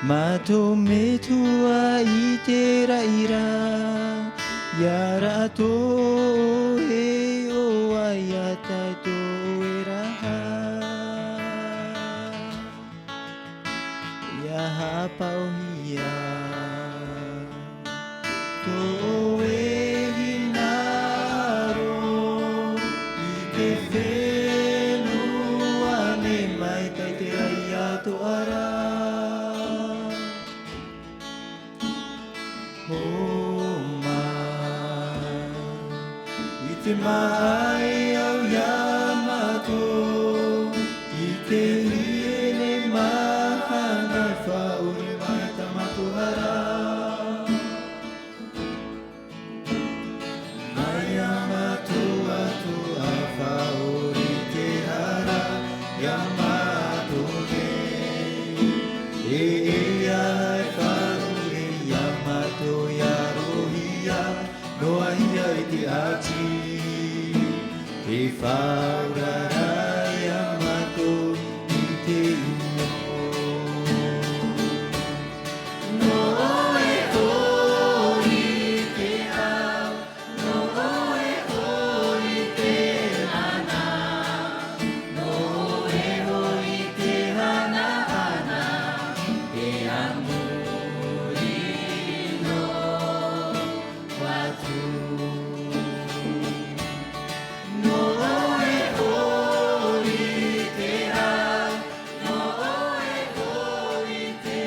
まとめとはいてらいらやらとえよわやたとえらやはぱおひやとえひなろいてfe no wa ne mai tai te ai ya to ara Ite mai au yamato Ite hiene mahana Whauri mai tamako hara Mai yamato atu a whauri te hara Yamato ne ai whauri Yamato yarohia Noa hia i te ati E whaurara Yamato i te ino No e hoi te au No e hoi te hana No e hoi te hana hana E amuri no watu No e hoi te au No e hoi te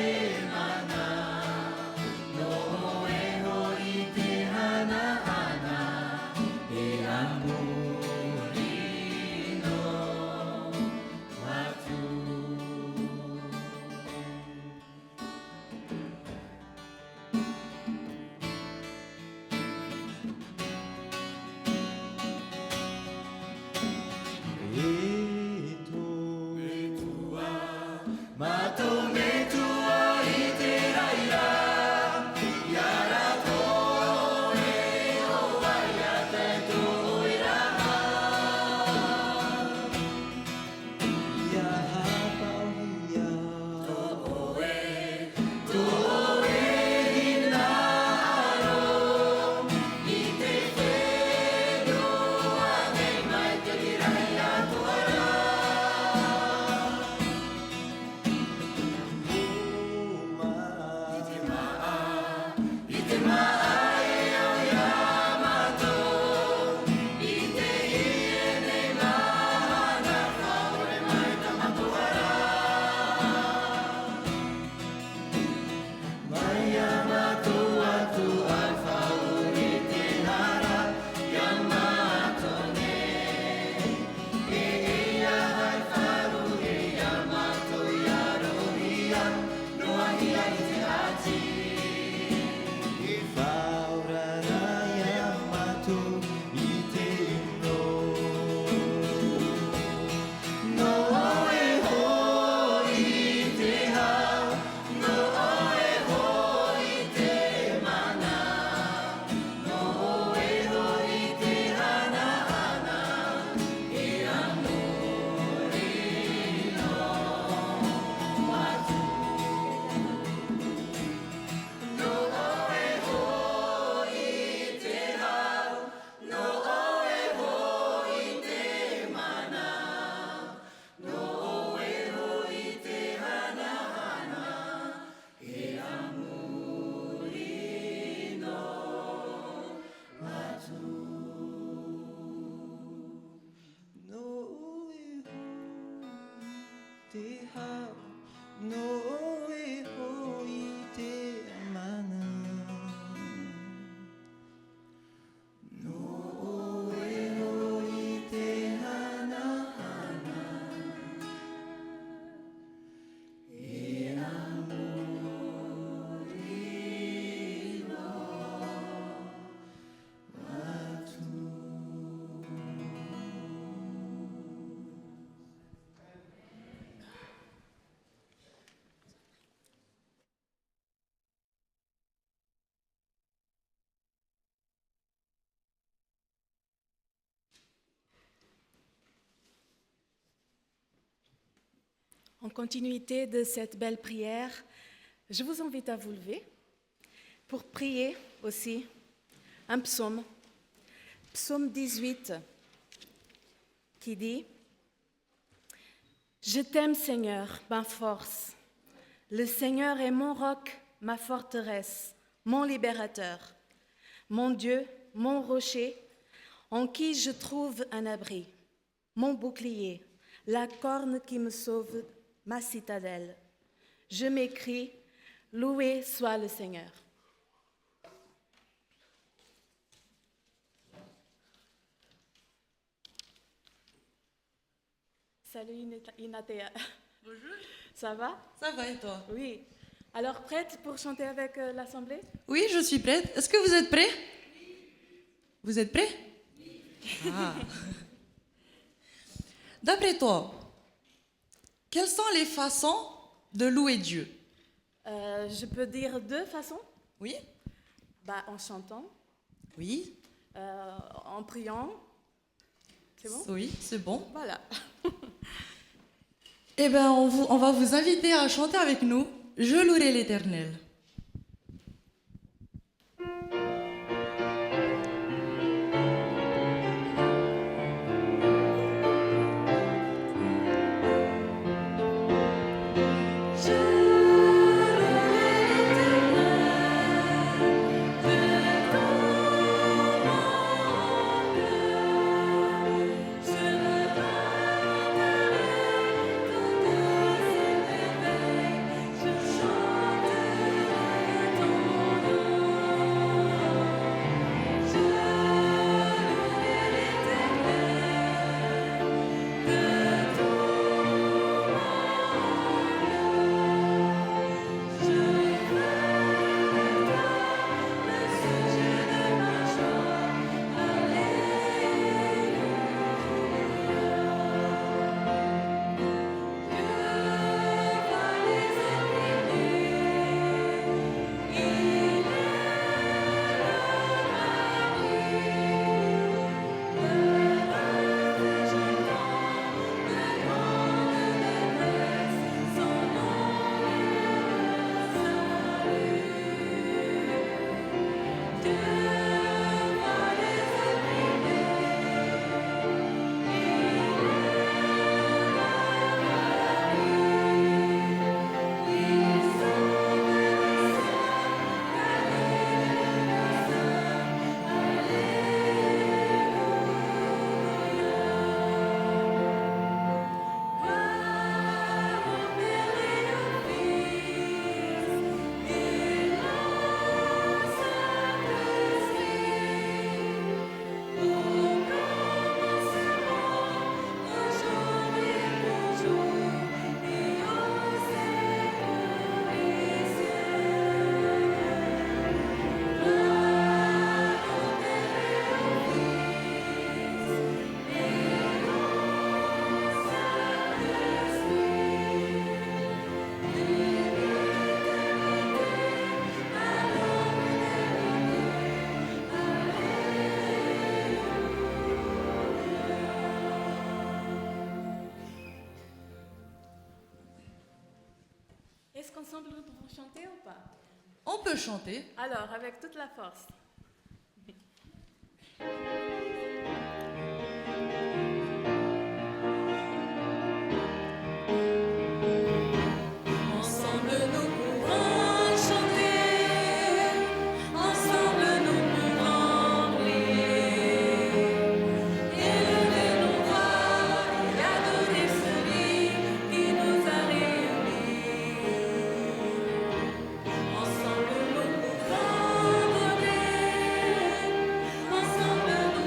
mana No e hoi te hana hana E amuri no watuまとめとはいてらいらやらとえおわやてといらやはぱおひやとえひなろいてfe no wa ne mai te kiらやとあら En continuité de cette belle prière, je vous invite à vous lever pour prier aussi un psaume, psaume 18, qui dit « Je t'aime Seigneur, ma force. Le Seigneur est mon roc, ma forteresse, mon libérateur, mon Dieu, mon rocher, en qui je trouve un abri, mon bouclier, la corne qui me sauve, ma citadelle. Je m'écrie, loué soit le Seigneur. » Salut Inatea. Bonjour. Ça va? Ça va et toi? Oui. Alors prête pour chanter avec l'Assemblée? Oui, je suis prête. Est-ce que vous êtes prêts? Vous êtes prêts? Ah. D'après toi, quelles sont les façons de louer Dieu? Je peux dire deux façons. Oui? En chantant, Oui? en priant. C'est bon? Oui, c'est bon. Voilà. Eh bien, on va vous inviter à chanter avec nous « Je louerai l'Éternel ». Est-ce qu'ensemble nous pouvons chanter ou pas? On peut chanter. Alors, avec toute la force. Ensemble nous pourrons chanter, ensemble nous pourrons prier, élever nos voix et adorer celui qui nous a réunis. Ensemble nous pourrons donner, ensemble nous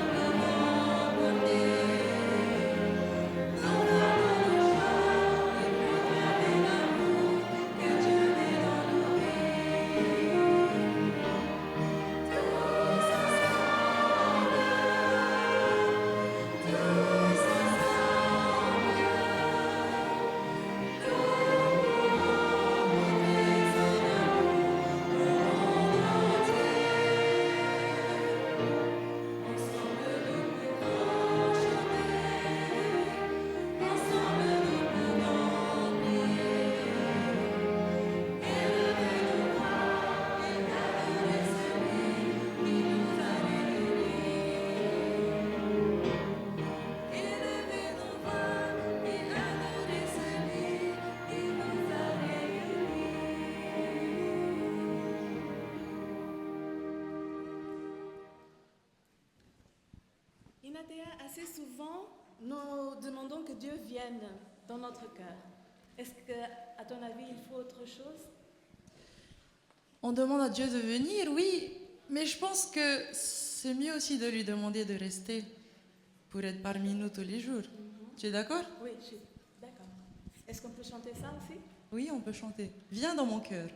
Mathéa, assez souvent, nous demandons que Dieu vienne dans notre cœur. Est-ce que, à ton avis, il faut autre chose? On demande à Dieu de venir, oui, mais je pense que c'est mieux aussi de lui demander de rester pour être parmi nous tous les jours. Tu es d'accord? Oui, je suis d'accord. Est-ce qu'on peut chanter ça aussi? Oui, on peut chanter. Viens dans mon cœur.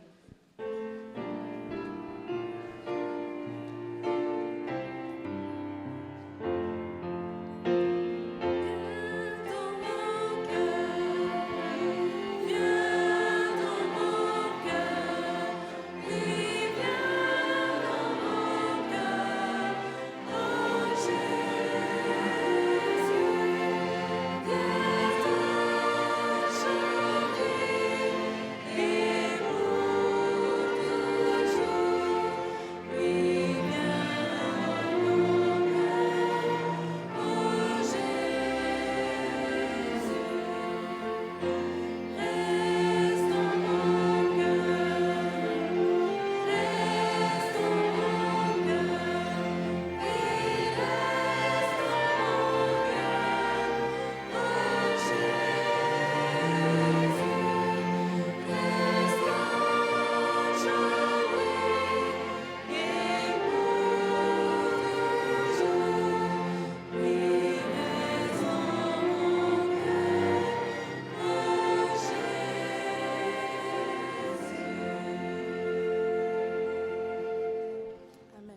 Amen.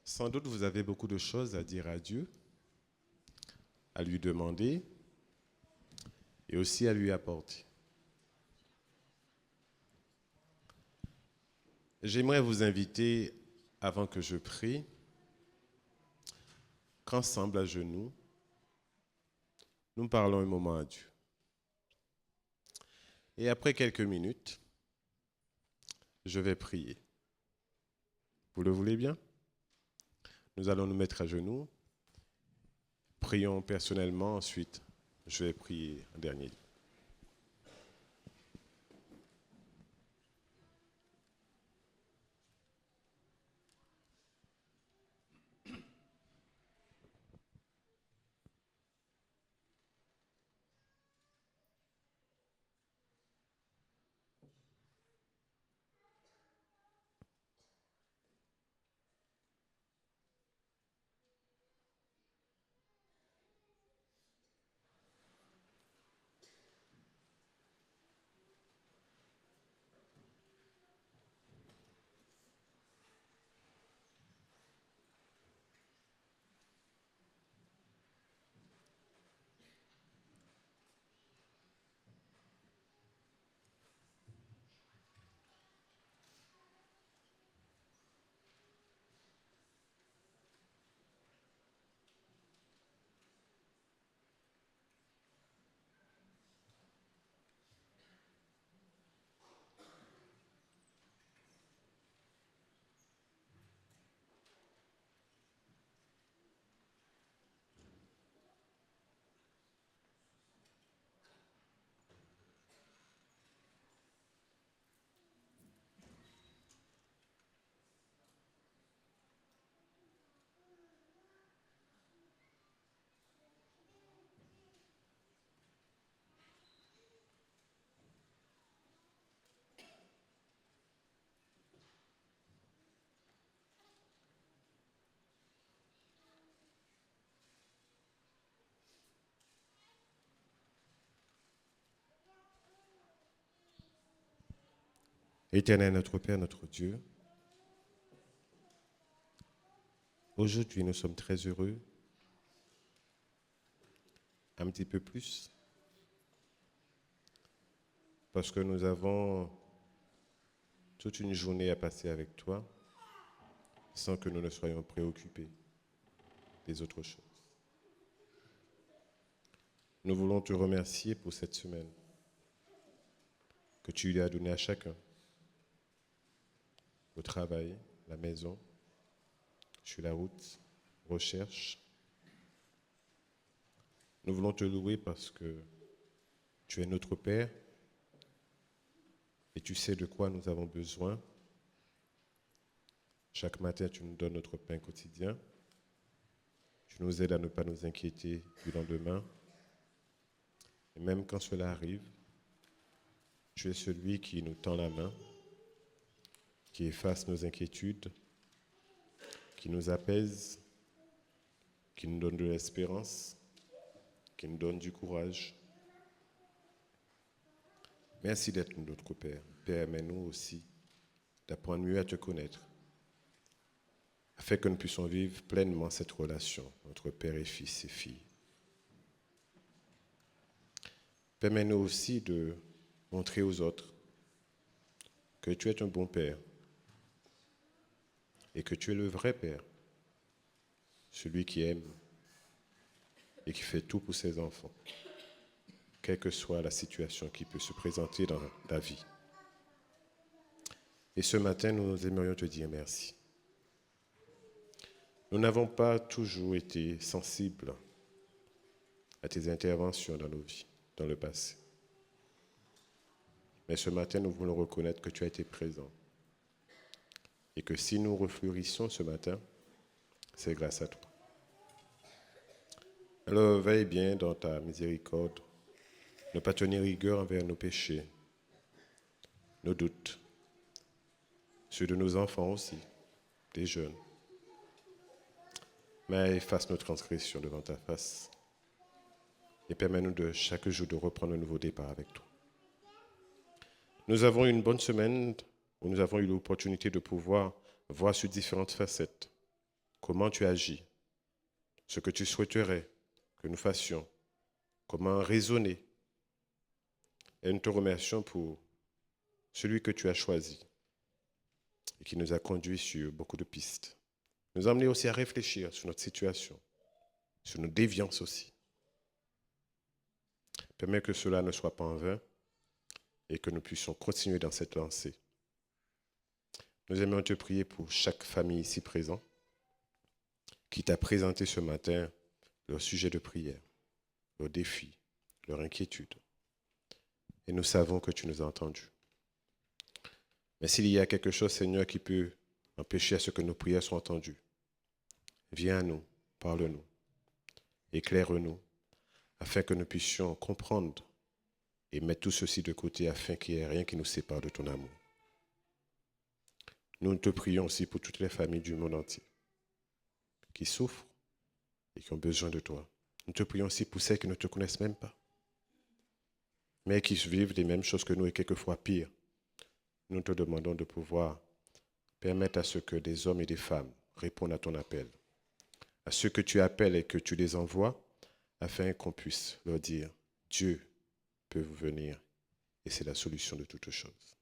Sans doute, vous avez beaucoup de choses à dire à Dieu, à lui demander et aussi à lui apporter. J'aimerais vous inviter, avant que je prie, qu'ensemble à genoux, nous parlons un moment à Dieu. Et après quelques minutes, je vais prier. Vous le voulez bien? Nous allons nous mettre à genoux. Prions personnellement, ensuite je vais prier en dernier lieu. Éternel notre Père, notre Dieu, aujourd'hui nous sommes très heureux, un petit peu plus, parce que nous avons toute une journée à passer avec toi sans que nous ne soyons préoccupés des autres choses. Nous voulons te remercier pour cette semaine que tu lui as donnée à chacun, au travail, la maison, sur la route, recherche, Nous voulons te louer parce que tu es notre Père et tu sais de quoi nous avons besoin. Chaque matin, tu nous donnes notre pain quotidien. Tu nous aides à ne pas nous inquiéter du lendemain. Et même quand cela arrive, tu es celui qui nous tend la main, qui efface nos inquiétudes, qui nous apaise, qui nous donne de l'espérance, qui nous donne du courage. Merci d'être notre Père. Permets-nous aussi d'apprendre mieux à te connaître, afin que nous puissions vivre pleinement cette relation entre Père et Fils et Fille. Permets-nous aussi de montrer aux autres que tu es un bon Père et que tu es le vrai Père, celui qui aime et qui fait tout pour ses enfants, quelle que soit la situation qui peut se présenter dans la vie. Et ce matin, nous aimerions te dire merci. Nous n'avons pas toujours été sensibles à tes interventions dans nos vies, dans le passé. Mais ce matin, nous voulons reconnaître que tu as été présent. Et que si nous refleurissons ce matin, c'est grâce à toi. Alors veille bien dans ta miséricorde, ne pas tenir rigueur envers nos péchés, nos doutes, ceux de nos enfants aussi, des jeunes. Mais efface nos transgressions devant ta face et permets-nous de chaque jour de reprendre un nouveau départ avec toi. Nous avons eu une bonne semaine où nous avons eu l'opportunité de pouvoir voir sur différentes facettes comment tu agis, ce que tu souhaiterais que nous fassions, comment raisonner. Et nous te remercions pour celui que tu as choisi et qui nous a conduits sur beaucoup de pistes. Nous a amenés aussi à réfléchir sur notre situation, sur nos déviances aussi. Permets que cela ne soit pas en vain et que nous puissions continuer dans cette lancée. Nous aimerions te prier pour chaque famille ici présente qui t'a présenté ce matin leur sujet de prière, leurs défis, leurs inquiétudes. Et nous savons que tu nous as entendus. Mais s'il y a quelque chose, Seigneur, qui peut empêcher à ce que nos prières soient entendues, viens à nous, parle-nous, éclaire-nous, afin que nous puissions comprendre et mettre tout ceci de côté afin qu'il n'y ait rien qui nous sépare de ton amour. Nous te prions aussi pour toutes les familles du monde entier qui souffrent et qui ont besoin de toi. Nous te prions aussi pour celles qui ne te connaissent même pas, mais qui vivent les mêmes choses que nous et quelquefois pire. Nous te demandons de pouvoir permettre à ce que des hommes et des femmes répondent à ton appel, à ceux que tu appelles et que tu les envoies, afin qu'on puisse leur dire, Dieu peut vous venir et c'est la solution de toutes choses.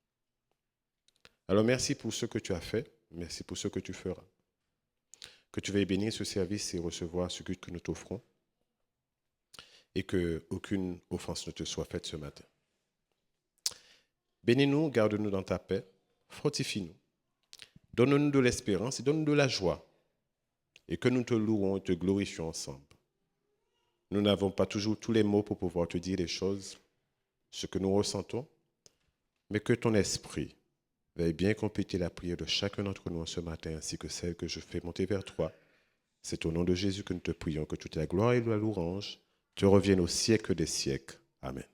Alors merci pour ce que tu as fait, merci pour ce que tu feras. Que tu veuilles bénir ce service et recevoir ce que nous t'offrons et qu'aucune offense ne te soit faite ce matin. Bénis-nous, garde-nous dans ta paix, fortifie-nous, donne-nous de l'espérance et donne-nous de la joie et que nous te louons et te glorifions ensemble. Nous n'avons pas toujours tous les mots pour pouvoir te dire les choses, ce que nous ressentons, mais que ton esprit veuille bien compléter la prière de chacun d'entre nous ce matin, ainsi que celle que je fais monter vers toi. C'est au nom de Jésus que nous te prions, que toute la gloire et la louange te reviennent au siècle des siècles. Amen.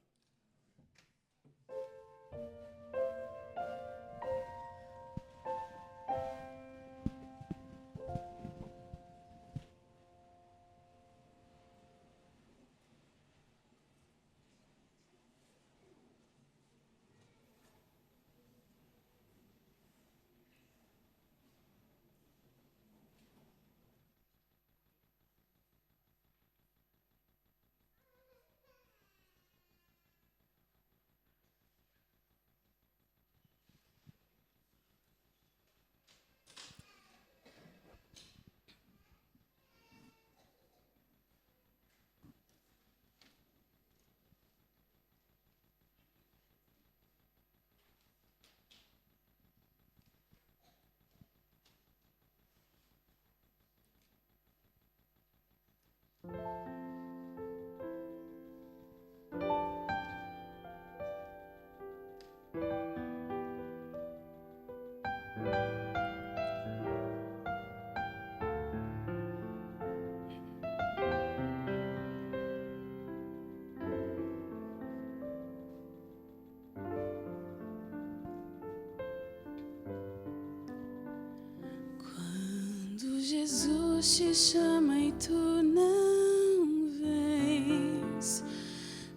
Quando Jesus te chama e tu não vens,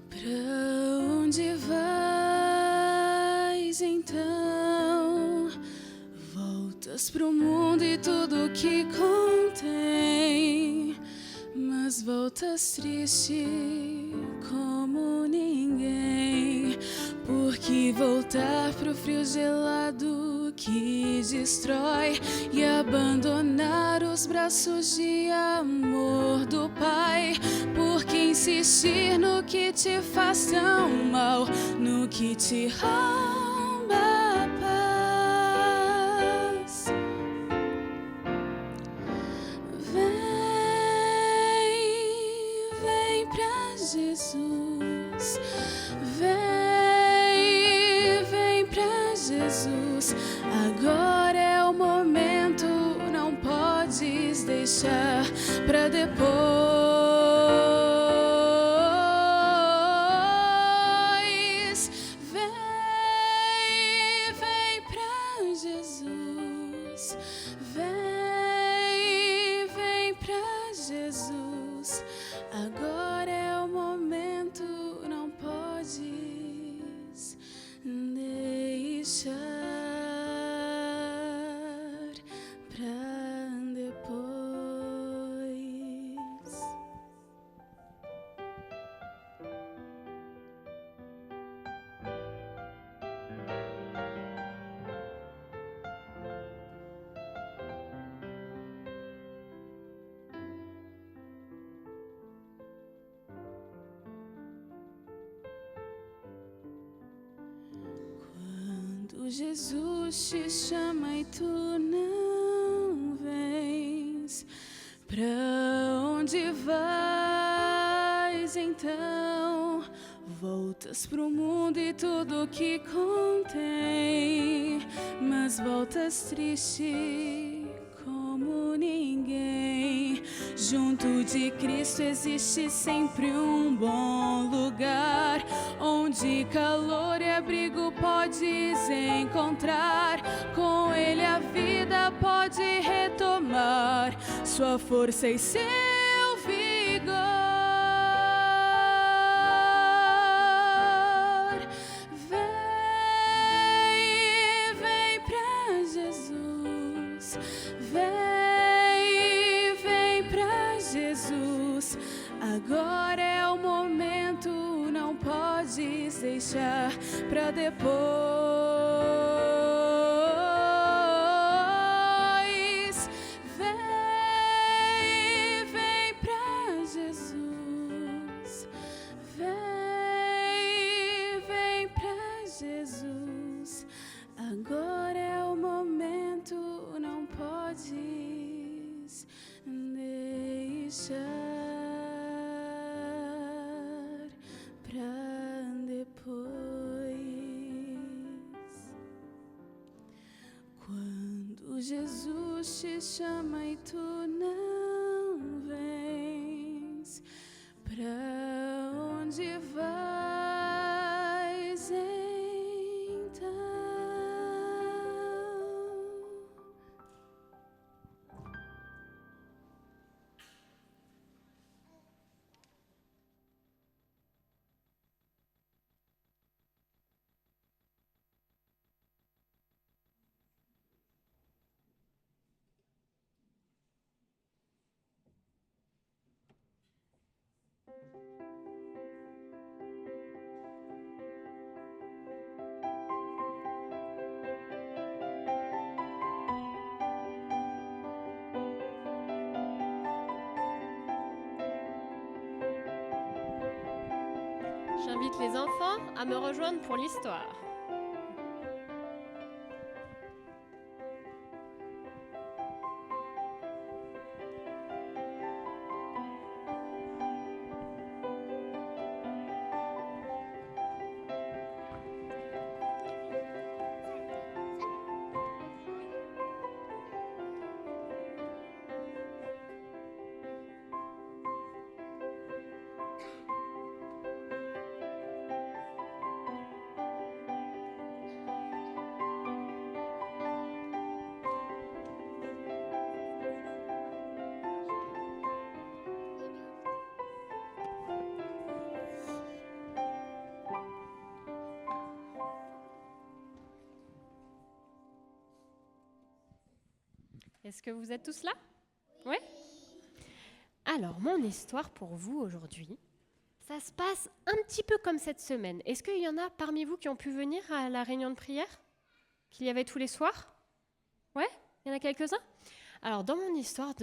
pra onde vais então? Voltas pro mundo e tudo que contém, mas voltas triste como ninguém. Porque voltar pro frio gelado que destrói e abandonar os braços de amor do Pai. Porque insistir no que te faz tão mal, no que te rouba a paz. Vem pra Jesus. Vem pra Jesus. Agora é o momento, não podes deixar pra depois. Vem pra Jesus. Vem pra Jesus. Agora é o momento, não podes deixar pra depois. Quando Jesus te chama e tu não vens, pra onde vais então? Voltas pro mundo e tudo que contém, mas voltas triste como ninguém. Junto de Cristo existe sempre um bom lugar, onde calor e abrigo podes encontrar. Com Ele a vida pode retomar sua força e seu vigor. Vem pra Jesus. Vem pra Jesus. Agora é o momento, não podes deixar pra depois. Vem pra Jesus. Vem pra Jesus. Agora é o momento, não podes deixar pra depois. Quando Jesus te chama e tu não vens, pra onde vais então? J'invite les enfants à me rejoindre pour l'histoire. Est-ce que vous êtes tous là? Oui. Alors, mon histoire pour vous aujourd'hui, ça se passe un petit peu comme cette semaine. Est-ce qu'il y en a parmi vous qui ont pu venir à la réunion de prière qu'il y avait tous les soirs? Ouais, il y en a quelques-uns? Alors, dans mon histoire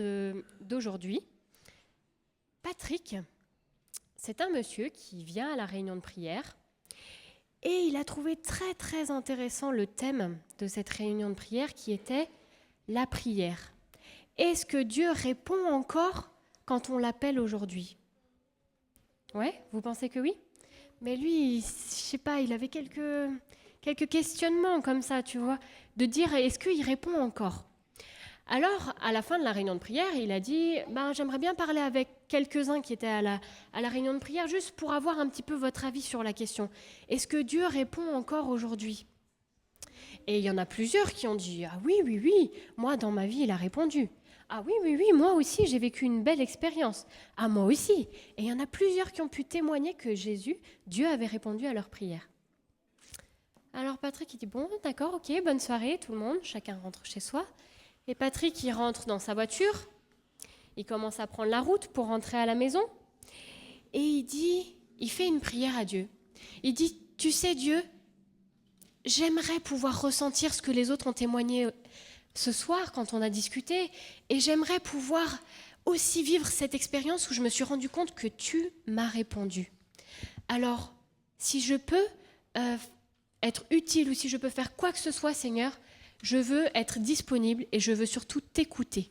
d'aujourd'hui, Patrick, c'est un monsieur qui vient à la réunion de prière et il a trouvé très très intéressant le thème de cette réunion de prière qui était la prière. Est-ce que Dieu répond encore quand on l'appelle aujourd'hui? Ouais, vous pensez que oui? Mais lui, je sais pas, il avait quelques questionnements comme ça, tu vois, de dire est-ce qu'il répond encore? Alors, à la fin de la réunion de prière, il a dit j'aimerais bien parler avec quelques-uns qui étaient à la réunion de prière, juste pour avoir un petit peu votre avis sur la question. Est-ce que Dieu répond encore aujourd'hui? Et il y en a plusieurs qui ont dit ah oui, oui, oui, moi dans ma vie, il a répondu. Ah oui, oui, oui, moi aussi, j'ai vécu une belle expérience. Ah, moi aussi. Et il y en a plusieurs qui ont pu témoigner que Jésus, Dieu avait répondu à leur prière. Alors Patrick, il dit bon, d'accord, ok, bonne soirée tout le monde, chacun rentre chez soi. Et Patrick, il rentre dans sa voiture, il commence à prendre la route pour rentrer à la maison, et il fait une prière à Dieu. Il dit, tu sais Dieu, j'aimerais pouvoir ressentir ce que les autres ont témoigné ce soir quand on a discuté, et j'aimerais pouvoir aussi vivre cette expérience où je me suis rendu compte que tu m'as répondu. Alors, si je peux être utile ou si je peux faire quoi que ce soit, Seigneur, je veux être disponible et je veux surtout t'écouter.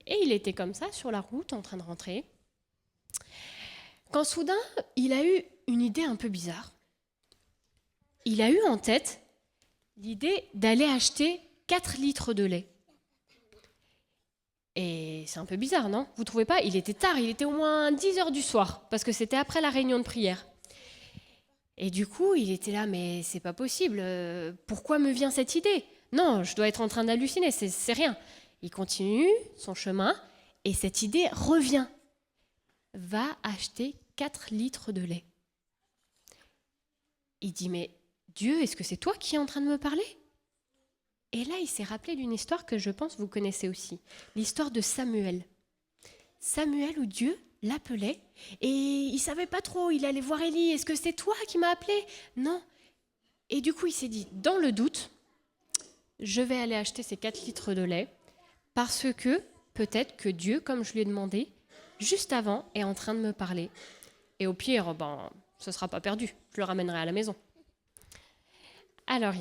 Et il était comme ça sur la route en train de rentrer, quand soudain, il a eu une idée un peu bizarre. Il a eu en tête l'idée d'aller acheter 4 litres de lait. Et c'est un peu bizarre, non? Vous trouvez pas? Il était tard, il était au moins 10 heures du soir, parce que c'était après la réunion de prière. Et du coup, il était là, mais c'est pas possible, pourquoi me vient cette idée? Non, je dois être en train d'halluciner, c'est rien. Il continue son chemin, et cette idée revient. Va acheter 4 litres de lait. Il dit, mais Dieu, est-ce que c'est toi qui es en train de me parler? Et là, il s'est rappelé d'une histoire que je pense vous connaissez aussi, l'histoire de Samuel. Samuel, où Dieu l'appelait, et il ne savait pas trop, il allait voir Élie, est-ce que c'est toi qui m'as appelé? Non. Et du coup, il s'est dit, dans le doute, je vais aller acheter ces 4 litres de lait, parce que peut-être que Dieu, comme je lui ai demandé, juste avant, est en train de me parler. Et au pire, ce ne sera pas perdu, je le ramènerai à la maison. Alors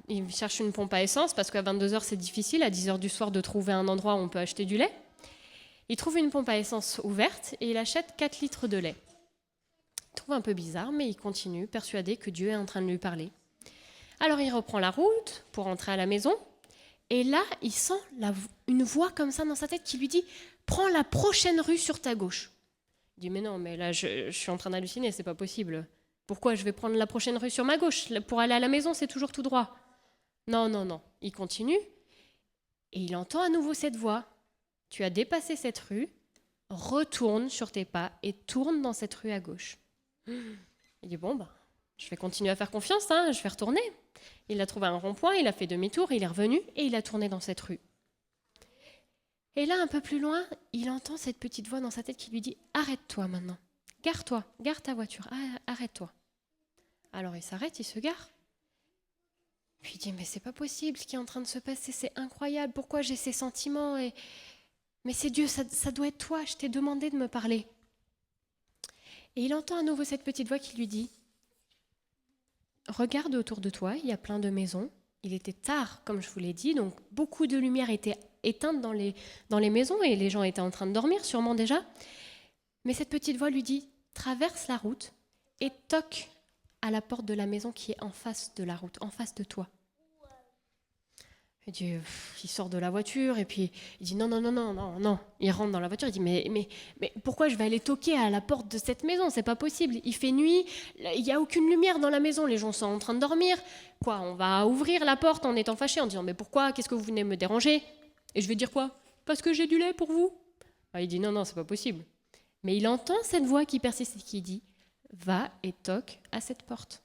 il cherche une pompe à essence, parce qu'à 22h c'est difficile, à 10h du soir, de trouver un endroit où on peut acheter du lait. Il trouve une pompe à essence ouverte et il achète 4 litres de lait. Il trouve un peu bizarre, mais il continue, persuadé que Dieu est en train de lui parler. Alors il reprend la route pour rentrer à la maison, et là, il sent une voix comme ça dans sa tête qui lui dit « Prends la prochaine rue sur ta gauche ». Il dit « Mais non, mais là, je suis en train d'halluciner, c'est pas possible. Pourquoi je vais prendre la prochaine rue sur ma gauche? Pour aller à la maison, c'est toujours tout droit. » Non, non, non. Il continue, et il entend à nouveau cette voix. « Tu as dépassé cette rue, retourne sur tes pas et tourne dans cette rue à gauche. » Il dit « Bon, je vais continuer à faire confiance, je vais retourner. » Il a trouvé un rond-point, il a fait demi-tour, il est revenu et il a tourné dans cette rue. Et là, un peu plus loin, il entend cette petite voix dans sa tête qui lui dit « Arrête-toi maintenant, gare-toi, gare ta voiture, arrête-toi. » Alors il s'arrête, il se gare. Puis il dit « Mais c'est pas possible, ce qui est en train de se passer, c'est incroyable, pourquoi j'ai ces sentiments Mais c'est Dieu, ça doit être toi, je t'ai demandé de me parler. » Et il entend à nouveau cette petite voix qui lui dit « Regarde autour de toi, il y a plein de maisons. » Il était tard, comme je vous l'ai dit, donc beaucoup de lumière était éteinte dans les maisons et les gens étaient en train de dormir, sûrement déjà. Mais cette petite voix lui dit « Traverse la route et toque à la porte de la maison qui est en face de la route, en face de toi. » Il sort de la voiture et puis il dit non. Il rentre dans la voiture, il dit mais pourquoi je vais aller toquer à la porte de cette maison? C'est pas possible. Il fait nuit, il n'y a aucune lumière dans la maison, les gens sont en train de dormir. Quoi, on va ouvrir la porte en étant fâché, en disant mais pourquoi? Qu'est-ce que vous venez me déranger? Et je vais dire quoi? Parce que j'ai du lait pour vous? Il dit non, c'est pas possible. Mais il entend cette voix qui persiste et qui dit va et toque à cette porte.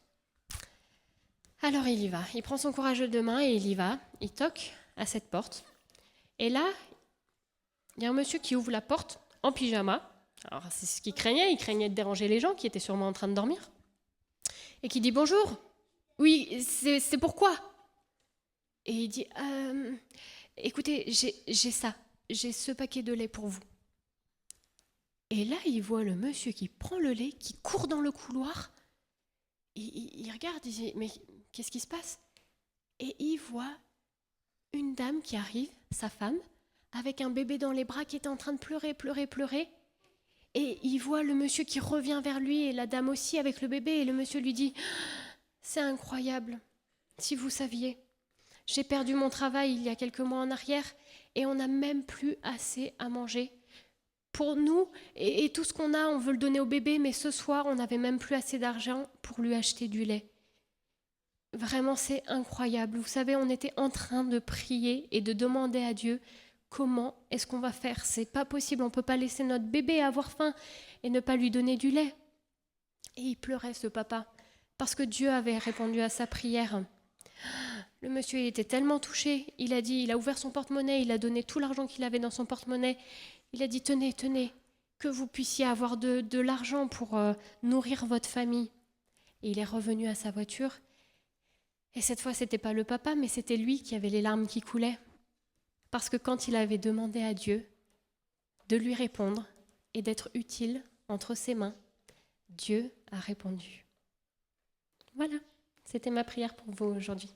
Alors il y va, il prend son courage de main et il y va, il toque à cette porte. Et là, il y a un monsieur qui ouvre la porte en pyjama. Alors, c'est ce qu'il craignait. Il craignait de déranger les gens qui étaient sûrement en train de dormir. Et qui dit « Bonjour, oui, c'est pourquoi ?» Et il dit « Écoutez, j'ai ça, j'ai ce paquet de lait pour vous. » Et là, il voit le monsieur qui prend le lait, qui court dans le couloir. Il regarde, il dit « Mais qu'est-ce qui se passe ?» Et il voit une dame qui arrive, sa femme, avec un bébé dans les bras qui était en train de pleurer. Et il voit le monsieur qui revient vers lui et la dame aussi avec le bébé. Et le monsieur lui dit « C'est incroyable, si vous saviez. J'ai perdu mon travail il y a quelques mois en arrière et on n'a même plus assez à manger. Pour nous et tout ce qu'on a, on veut le donner au bébé, mais ce soir, on n'avait même plus assez d'argent pour lui acheter du lait. Vraiment, c'est incroyable. Vous savez, on était en train de prier et de demander à Dieu comment est-ce qu'on va faire. C'est pas possible, on ne peut pas laisser notre bébé avoir faim et ne pas lui donner du lait. » Et il pleurait, ce papa, parce que Dieu avait répondu à sa prière. Le monsieur, il était tellement touché, il a ouvert son porte-monnaie, il a donné tout l'argent qu'il avait dans son porte-monnaie. Il a dit « Tenez, que vous puissiez avoir de l'argent pour nourrir votre famille. » Et il est revenu à sa voiture. Et cette fois, ce n'était pas le papa, mais c'était lui qui avait les larmes qui coulaient. Parce que quand il avait demandé à Dieu de lui répondre et d'être utile entre ses mains, Dieu a répondu. Voilà, c'était ma prière pour vous aujourd'hui.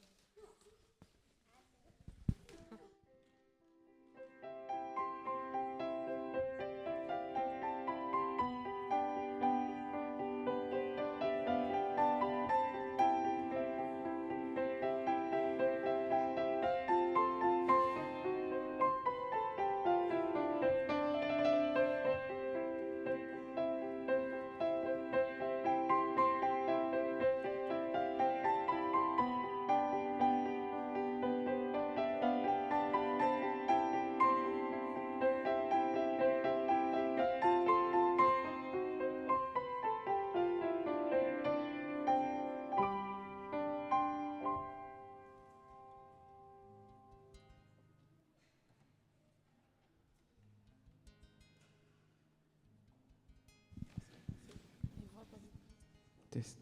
Test.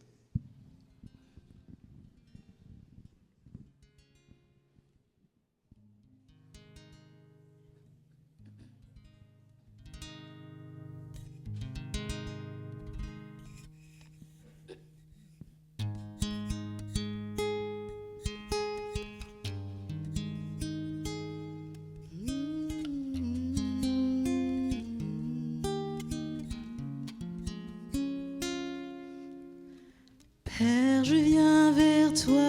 Père, je viens vers toi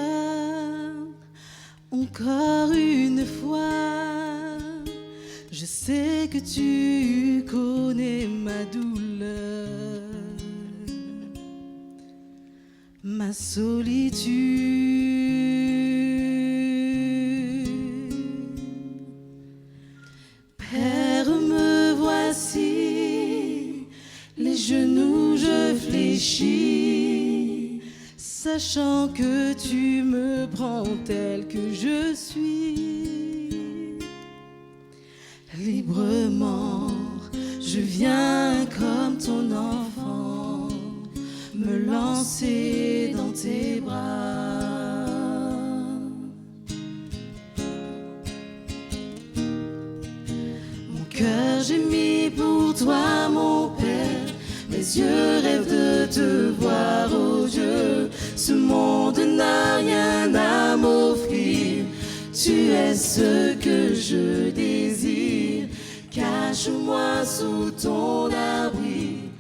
encore une fois. Je sais que tu connais ma douleur, ma solitude. Père, me voici, les genoux je fléchis, sachant que tu me prends tel que je suis. Librement, je viens comme ton enfant, me lancer dans tes bras. Mon cœur gémit pour toi, mon Père, mes yeux rêvent de te voir, oh Dieu. Ce monde n'a rien à m'offrir, tu es ce que je désire. Cache-moi sous ton abri,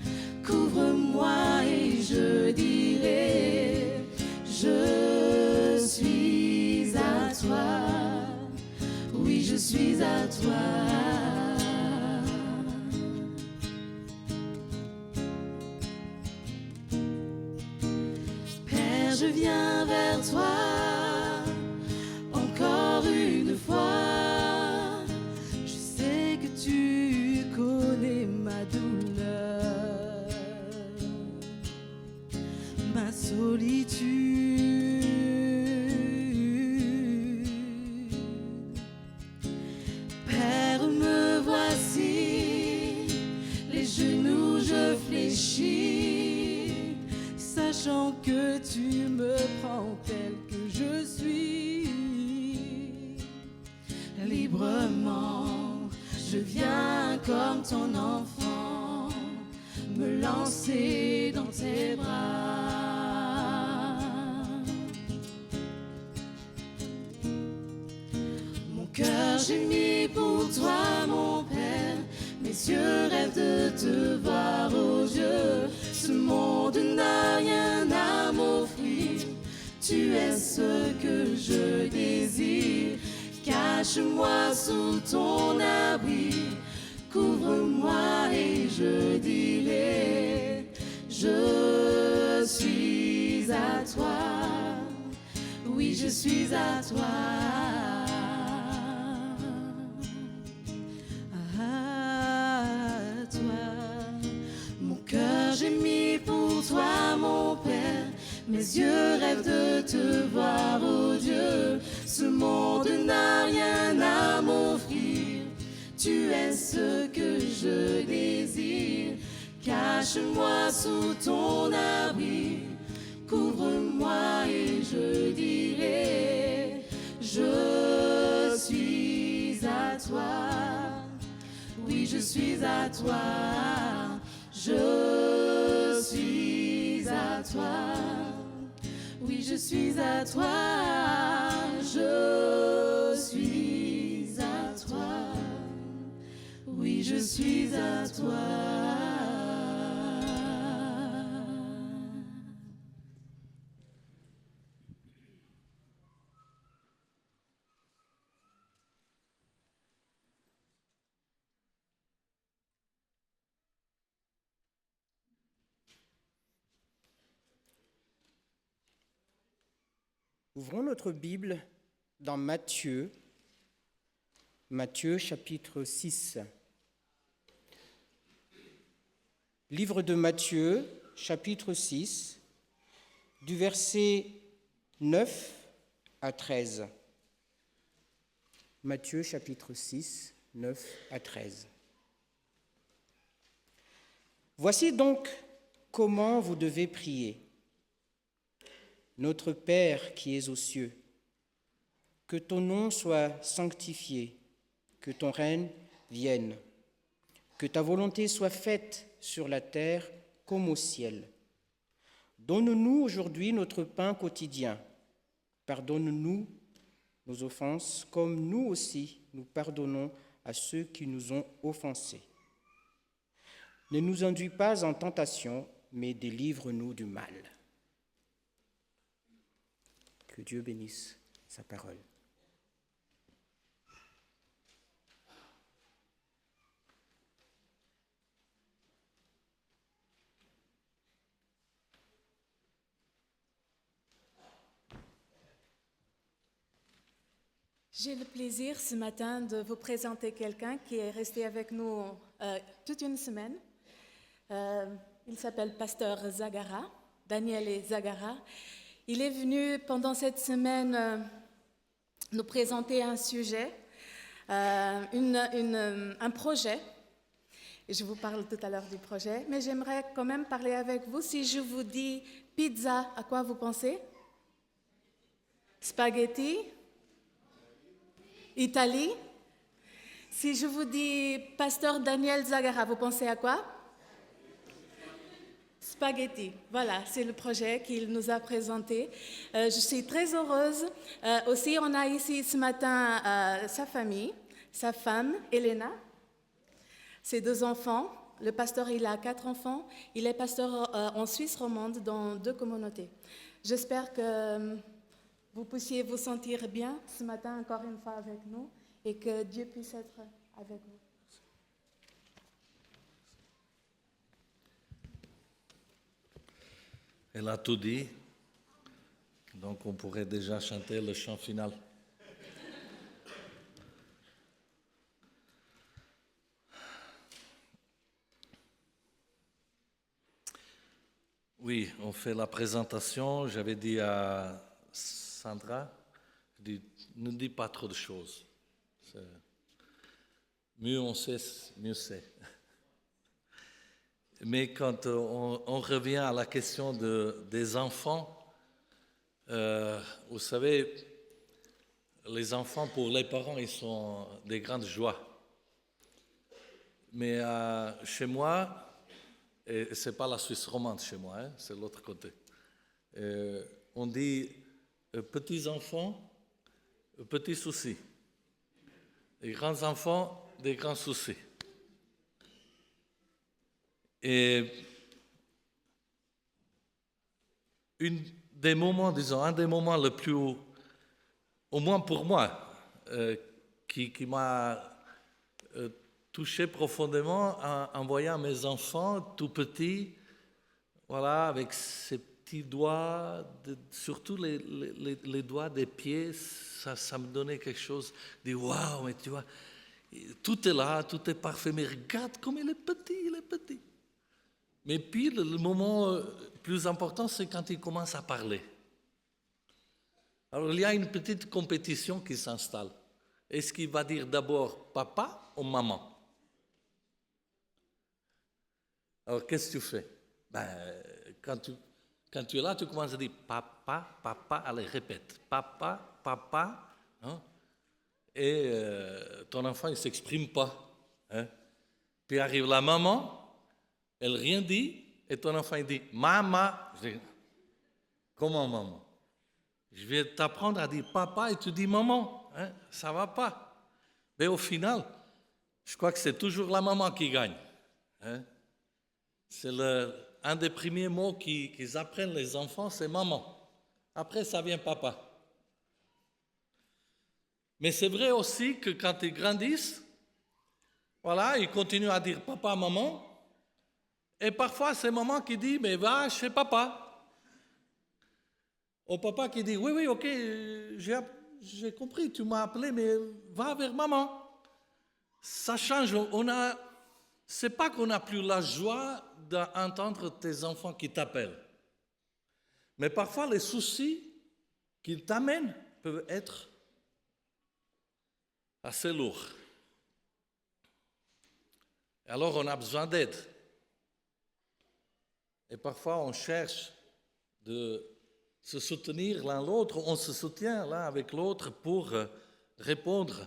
couvre-moi et je dirai, je suis à toi, oui je suis à toi. Je viens vers toi encore une fois. Je sais que tu connais ma douleur, ma solitude. Père, librement. Je viens comme ton enfant, me lancer dans tes bras. Mon cœur gémit pour toi, mon Père. Mes yeux rêvent de te voir, oh Dieu. Ce monde n'a rien à m'offrir. Tu es ce que je désire. Cache-moi sous ton abri. Couvre-moi et je dirai, je suis à toi. Oui, je suis à toi. À toi. Mon cœur gémit pour toi, mon Père. Mes yeux rêvent de te voir, oh Dieu. Ce monde n'a rien à m'offrir. Tu es ce que je désire. Cache-moi sous ton abri. Couvre-moi et je dirai, je suis à toi. Oui, je suis à toi. Je suis à toi. Oui, je suis à toi. Je suis à toi. Oui, je suis à toi. Ouvrons notre Bible dans Matthieu chapitre 6. Livre de Matthieu, chapitre 6, du verset 9 à 13. Matthieu, chapitre 6, 9 à 13. Voici donc comment vous devez prier. Notre Père qui es aux cieux, que ton nom soit sanctifié, que ton règne vienne, que ta volonté soit faite sur la terre comme au ciel. Donne-nous aujourd'hui notre pain quotidien. Pardonne-nous nos offenses, comme nous aussi nous pardonnons à ceux qui nous ont offensés. Ne nous induis pas en tentation, mais délivre-nous du mal. Que Dieu bénisse sa parole. J'ai le plaisir ce matin de vous présenter quelqu'un qui est resté avec nous toute une semaine. Il s'appelle Pasteur Zagara, Daniel Zagara. Il est venu pendant cette semaine nous présenter un sujet, un projet. Et je vous parle tout à l'heure du projet, mais j'aimerais quand même parler avec vous. Si je vous dis pizza, à quoi vous pensez? Spaghetti? Italie? Si je vous dis Pasteur Daniel Zagara, vous pensez à quoi? Spaghetti, voilà, c'est le projet qu'il nous a présenté. Je suis très heureuse. Aussi, on a ici ce matin sa famille, sa femme, Elena, ses 2 enfants. Le pasteur, il a 4 enfants. Il est pasteur en Suisse romande dans 2 communautés. J'espère que vous puissiez vous sentir bien ce matin encore une fois avec nous et que Dieu puisse être avec vous. Elle a tout dit, donc on pourrait déjà chanter le chant final. Oui, on fait la présentation. J'avais dit à Sandra, ne dis pas trop de choses. Mieux on sait, mieux c'est. Mais quand on revient à la question des enfants, vous savez, les enfants, pour les parents, ils sont des grandes joies. Mais chez moi, et ce n'est pas la Suisse romande chez moi, hein, c'est l'autre côté, on dit petits enfants, petits soucis. Les grands enfants, des grands soucis. Et un des moments le plus, au moins pour moi, qui m'a touché profondément en voyant mes enfants tout petits, voilà, avec ces petits doigts, surtout les doigts des pieds, ça me donnait quelque chose de waouh, mais tu vois, tout est là, tout est parfait, mais regarde comme il est petit. Mais puis le moment plus important, c'est quand il commence à parler. Alors il y a une petite compétition qui s'installe. Est-ce qu'il va dire d'abord papa ou maman? Alors qu'est-ce que tu fais? Quand tu es là, tu commences à dire papa, allez répète, papa, hein? Et ton enfant il ne s'exprime pas. Hein? Puis arrive la maman, elle rien dit, et ton enfant il dit maman. Je dis, comment maman? Je vais t'apprendre à dire papa et tu dis maman. Hein? Ça ne va pas. Mais au final, je crois que c'est toujours la maman qui gagne. Hein? C'est un des premiers mots qu'ils apprennent les enfants, c'est maman. Après, ça vient papa. Mais c'est vrai aussi que quand ils grandissent, voilà, ils continuent à dire papa, maman. Et parfois, c'est maman qui dit, mais va chez papa. Au papa qui dit, oui, ok, j'ai compris, tu m'as appelé, mais va vers maman. Ça change, c'est pas qu'on n'a plus la joie d'entendre tes enfants qui t'appellent. Mais parfois, les soucis qu'ils t'amènent peuvent être assez lourds. Alors, on a besoin d'aide. Et parfois, on cherche de se soutenir l'un l'autre, on se soutient l'un avec l'autre pour répondre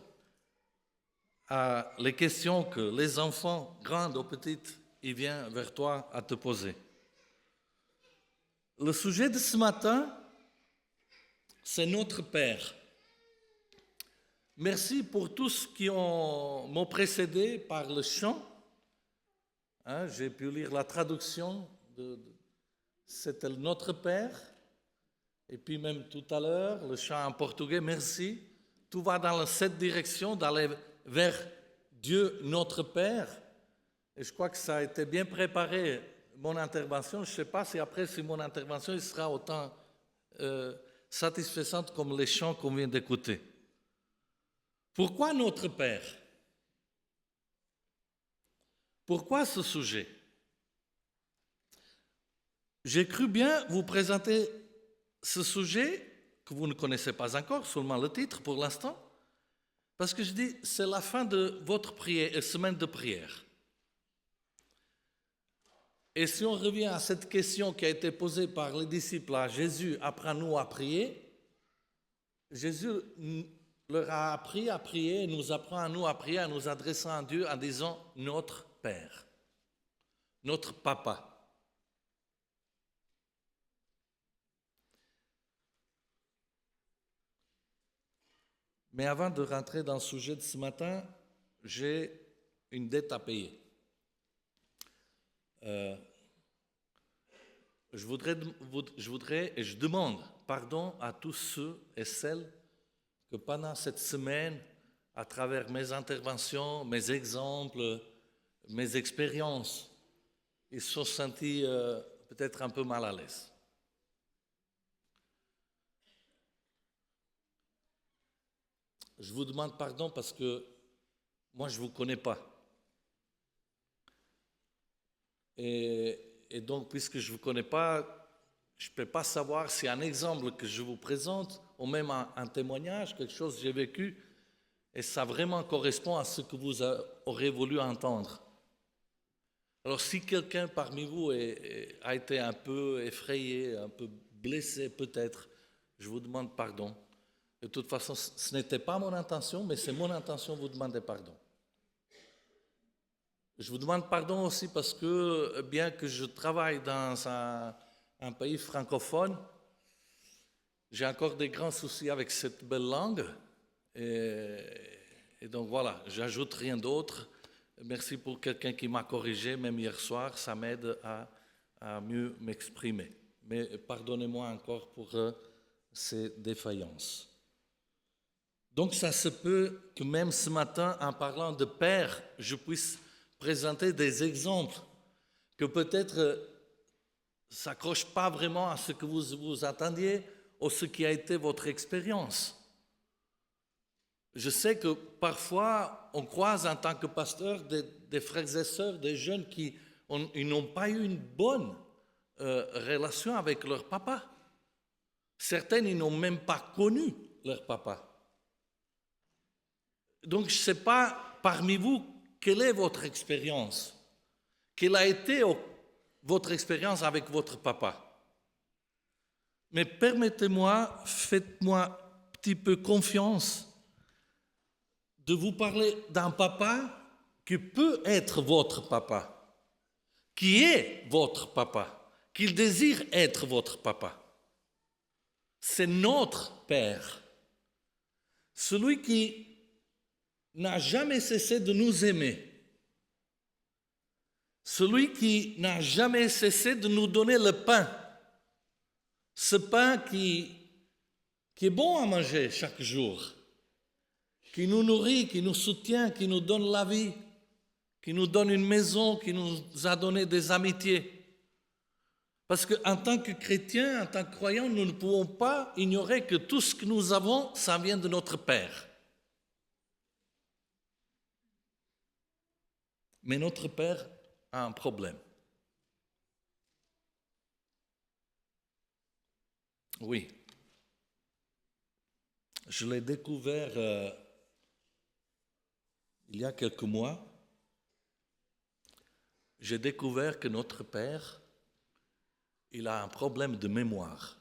à les questions que les enfants, grandes ou petites, ils viennent vers toi à te poser. Le sujet de ce matin, c'est notre Père. Merci pour tous qui m'ont précédé par le chant. Hein, j'ai pu lire la traduction, c'était Notre Père. Et puis même tout à l'heure, le chant en portugais, merci. Tout va dans cette direction, d'aller vers Dieu notre Père. Et je crois que ça a été bien préparé, mon intervention. Je ne sais pas si mon intervention sera autant satisfaisante comme les chants qu'on vient d'écouter. Pourquoi notre Père? Pourquoi ce sujet? J'ai cru bien vous présenter ce sujet que vous ne connaissez pas encore, seulement le titre pour l'instant, parce que je dis, c'est la fin de votre semaine de prière. Et si on revient à cette question qui a été posée par les disciples à Jésus, apprends-nous à prier, Jésus leur a appris à prier et nous apprend à nous à prier en nous adressant à Dieu en disant notre Père, notre Papa. Mais avant de rentrer dans le sujet de ce matin, j'ai une dette à payer. Je voudrais et je demande pardon à tous ceux et celles que pendant cette semaine, à travers mes interventions, mes exemples, mes expériences, ils se sont sentis peut-être un peu mal à l'aise. Je vous demande pardon parce que moi, je ne vous connais pas. Et donc, puisque je ne vous connais pas, je ne peux pas savoir si un exemple que je vous présente, ou même un témoignage, quelque chose que j'ai vécu, et ça vraiment correspond à ce que vous aurez voulu entendre. Alors, si quelqu'un parmi vous a été un peu effrayé, un peu blessé peut-être, je vous demande pardon. De toute façon, ce n'était pas mon intention, mais c'est mon intention de vous demander pardon. Je vous demande pardon aussi parce que, bien que je travaille dans un pays francophone, j'ai encore des grands soucis avec cette belle langue. Et donc voilà, j'ajoute rien d'autre. Merci pour quelqu'un qui m'a corrigé, même hier soir, ça m'aide à mieux m'exprimer. Mais pardonnez-moi encore pour ces défaillances. Donc ça se peut que même ce matin, en parlant de père, je puisse présenter des exemples que peut-être ne s'accrochent pas vraiment à ce que vous attendiez ou ce qui a été votre expérience. Je sais que parfois, on croise en tant que pasteur des frères et sœurs, des jeunes qui n'ont pas eu une bonne relation avec leur papa. Certains, ils n'ont même pas connu leur papa. Donc, je ne sais pas parmi vous, quelle est votre expérience? Quelle a été votre expérience avec votre papa? Mais permettez-moi, faites-moi un petit peu confiance de vous parler d'un papa qui peut être votre papa, qui est votre papa, qu'il désire être votre papa. C'est notre Père, celui qui n'a jamais cessé de nous aimer, celui qui n'a jamais cessé de nous donner le pain, ce pain qui est bon à manger chaque jour, qui nous nourrit, qui nous soutient, qui nous donne la vie, qui nous donne une maison, qui nous a donné des amitiés. Parce qu'en tant que chrétiens, en tant que croyants, nous ne pouvons pas ignorer que tout ce que nous avons, ça vient de notre Père. Mais notre Père a un problème. Oui. Je l'ai découvert il y a quelques mois. J'ai découvert que notre Père, il a un problème de mémoire.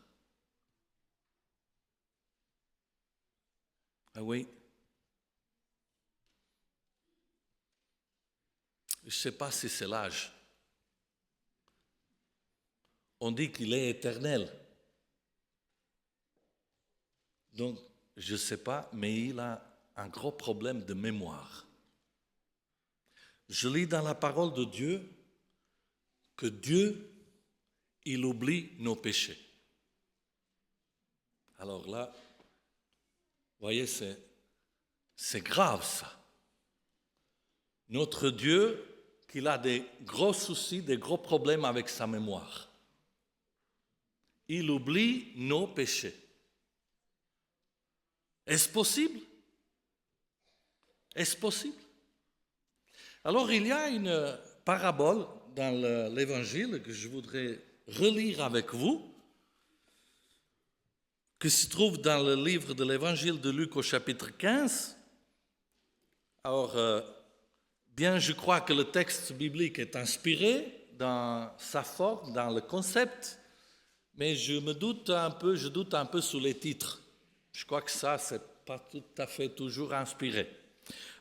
Ah oui. Je ne sais pas si c'est l'âge. On dit qu'il est éternel. Donc, je ne sais pas, mais il a un gros problème de mémoire. Je lis dans la parole de Dieu que Dieu, il oublie nos péchés. Alors là, vous voyez, c'est grave ça. Notre Dieu, qu'il a des gros soucis, des gros problèmes avec sa mémoire. Il oublie nos péchés. Est-ce possible? Est-ce possible? Alors, il y a une parabole dans l'Évangile que je voudrais relire avec vous, qui se trouve dans le livre de l'Évangile de Luc au chapitre 15. Alors, bien, je crois que le texte biblique est inspiré dans sa forme, dans le concept, mais je doute un peu sous les titres. Je crois que ça, ce n'est pas tout à fait toujours inspiré.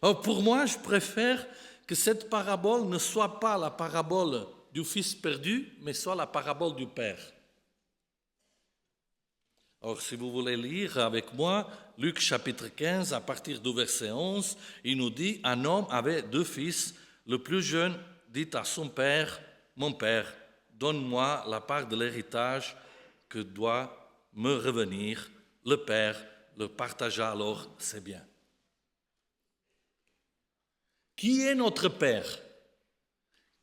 Alors, pour moi, je préfère que cette parabole ne soit pas la parabole du fils perdu, mais soit la parabole du père. Alors, si vous voulez lire avec moi, Luc chapitre 15, à partir du verset 11, il nous dit, un homme avait 2 fils. Le plus jeune dit à son père, « Mon père, donne-moi la part de l'héritage que doit me revenir. » Le père le partagea alors ses biens. Qui est notre Père?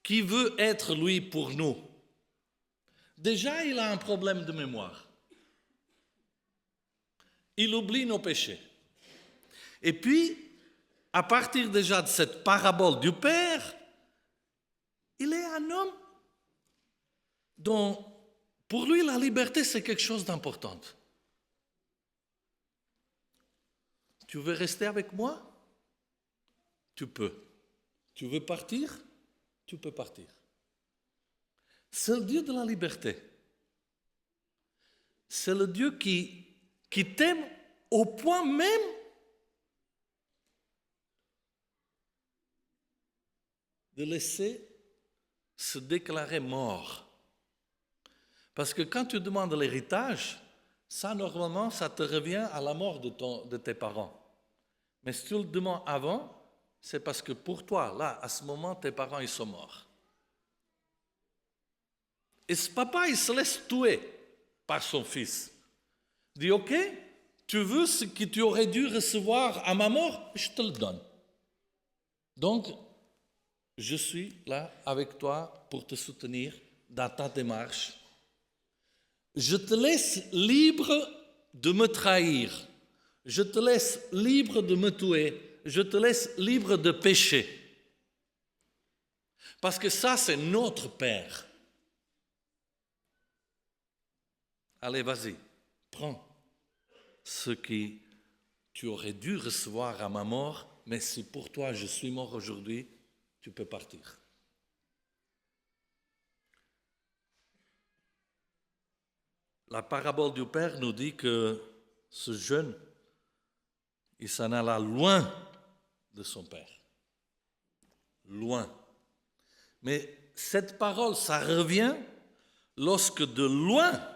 Qui veut être lui pour nous? Déjà, il a un problème de mémoire. Il oublie nos péchés. Et puis, à partir déjà de cette parabole du Père, il est un homme dont, pour lui, la liberté, c'est quelque chose d'important. Tu veux rester avec moi? Tu peux. Tu veux partir? Tu peux partir. C'est le Dieu de la liberté. C'est le Dieu qui t'aime au point même de laisser se déclarer mort. Parce que quand tu demandes l'héritage, ça, normalement, ça te revient à la mort de tes parents. Mais si tu le demandes avant, c'est parce que pour toi, là, à ce moment, tes parents, ils sont morts. Et ce papa, il se laisse tuer par son fils. Il dit, OK, tu veux ce que tu aurais dû recevoir à ma mort, je te le donne. Donc, je suis là avec toi pour te soutenir dans ta démarche. Je te laisse libre de me trahir. Je te laisse libre de me tuer. Je te laisse libre de pécher. Parce que ça, c'est notre Père. Allez, vas-y, prends ce que tu aurais dû recevoir à ma mort, mais si pour toi je suis mort aujourd'hui, tu peux partir. La parabole du Père nous dit que ce jeune, il s'en alla loin de son Père. Loin. Mais cette parole, ça revient lorsque de loin,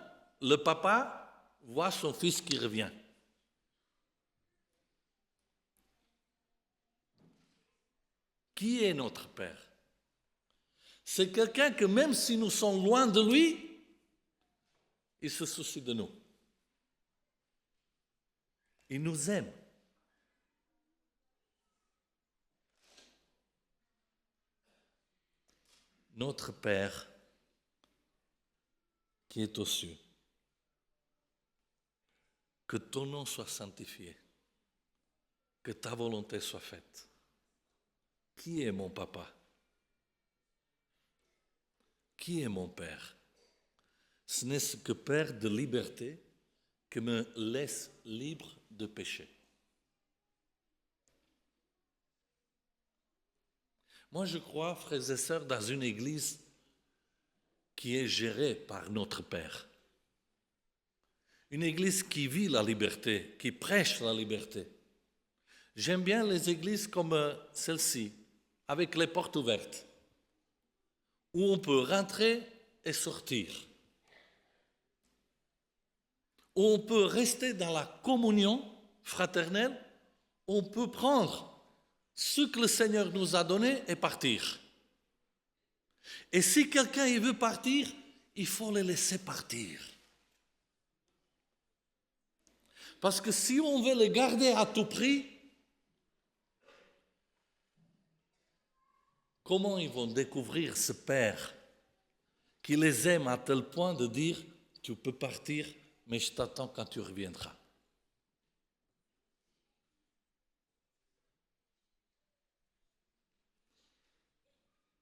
le papa voit son fils qui revient. Qui est notre Père? C'est quelqu'un que même si nous sommes loin de lui, il se soucie de nous. Il nous aime. Notre Père qui est aux cieux, que ton nom soit sanctifié, que ta volonté soit faite. Qui est mon papa? Qui est mon Père? Ce n'est que Père de liberté qui me laisse libre de péché. Moi, je crois, frères et sœurs, dans une église qui est gérée par notre Père. Une église qui vit la liberté, qui prêche la liberté. J'aime bien les églises comme celle-ci, avec les portes ouvertes, où on peut rentrer et sortir, où on peut rester dans la communion fraternelle, où on peut prendre ce que le Seigneur nous a donné et partir. Et si quelqu'un il veut partir, il faut le laisser partir. Parce que si on veut le garder à tout prix, comment ils vont découvrir ce Père qui les aime à tel point de dire « Tu peux partir, mais je t'attends quand tu reviendras. »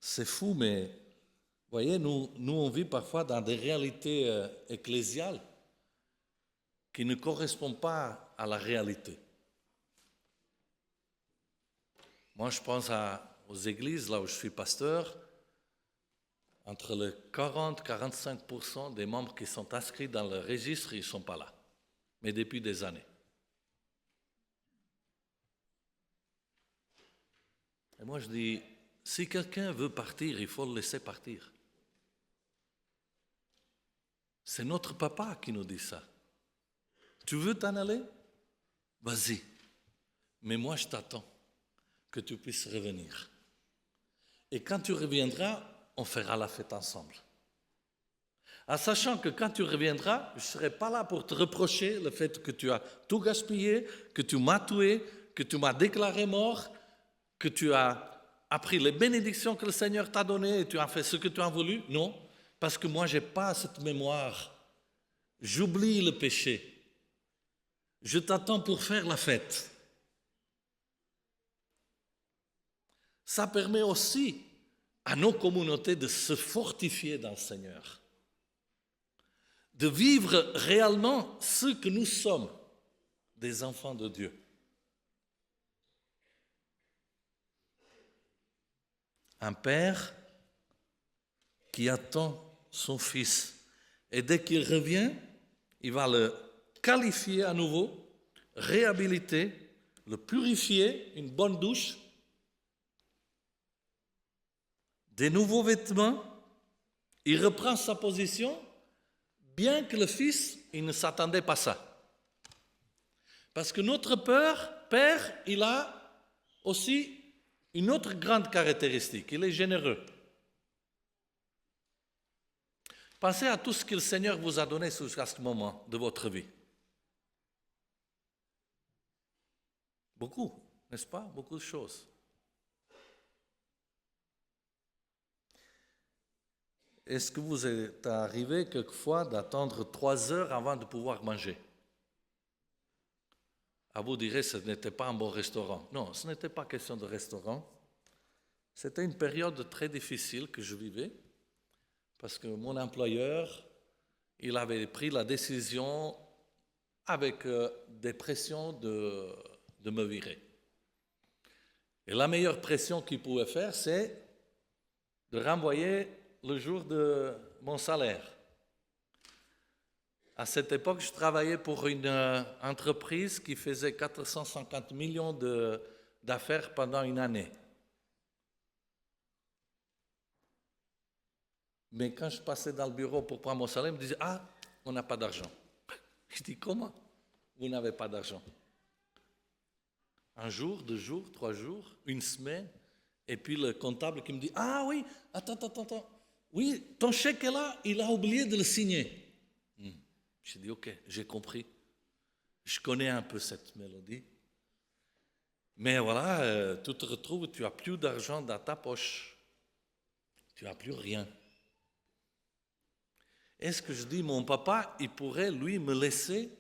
C'est fou, mais vous voyez, nous on vit parfois dans des réalités ecclésiales qui ne correspondent pas à la réalité. Moi, je pense aux églises, là où je suis pasteur, entre le 40-45% des membres qui sont inscrits dans le registre, ils ne sont pas là, mais depuis des années. Et moi, je dis, si quelqu'un veut partir, il faut le laisser partir. C'est notre papa qui nous dit ça. Tu veux t'en aller? Vas-y. Mais moi, je t'attends que tu puisses revenir. Et quand tu reviendras, on fera la fête ensemble. En sachant que quand tu reviendras, je ne serai pas là pour te reprocher le fait que tu as tout gaspillé, que tu m'as tué, que tu m'as déclaré mort, que tu as appris les bénédictions que le Seigneur t'a données et tu as fait ce que tu as voulu. Non, parce que moi, je n'ai pas cette mémoire. J'oublie le péché. Je t'attends pour faire la fête. Ça permet aussi à nos communautés de se fortifier dans le Seigneur, de vivre réellement ce que nous sommes, des enfants de Dieu. Un père qui attend son fils et dès qu'il revient, il va le qualifier à nouveau réhabiliter, le purifier, une bonne douche, des nouveaux vêtements. Il reprend sa position, bien que le fils, il ne s'attendait pas à ça. Parce que notre Père, il a aussi une autre grande caractéristique, il est généreux. Pensez à tout ce que le Seigneur vous a donné jusqu'à ce moment de votre vie. Beaucoup, n'est-ce pas? Beaucoup de choses. Est-ce que vous êtes arrivé quelquefois d'attendre 3 heures avant de pouvoir manger? Ah, vous direz, ce n'était pas un bon restaurant. Non, ce n'était pas question de restaurant. C'était une période très difficile que je vivais parce que mon employeur, il avait pris la décision avec des pressions de me virer. Et la meilleure pression qu'il pouvait faire, c'est de renvoyer le jour de mon salaire. À cette époque, je travaillais pour une entreprise qui faisait 450 millions d'affaires pendant une année. Mais quand je passais dans le bureau pour prendre mon salaire, il me disait « Ah, on n'a pas d'argent. » Je dis « Comment vous n'avez pas d'argent ?» Un jour, 2 jours, 3 jours, une semaine, et puis le comptable qui me dit « Ah oui, attends. Oui, ton chèque est là, il a oublié de le signer. » J'ai dit « Ok, j'ai compris. Je connais un peu cette mélodie. Mais voilà, tu te retrouves, tu n'as plus d'argent dans ta poche. Tu n'as plus rien. » Est-ce que je dis, mon papa, il pourrait, lui, me laisser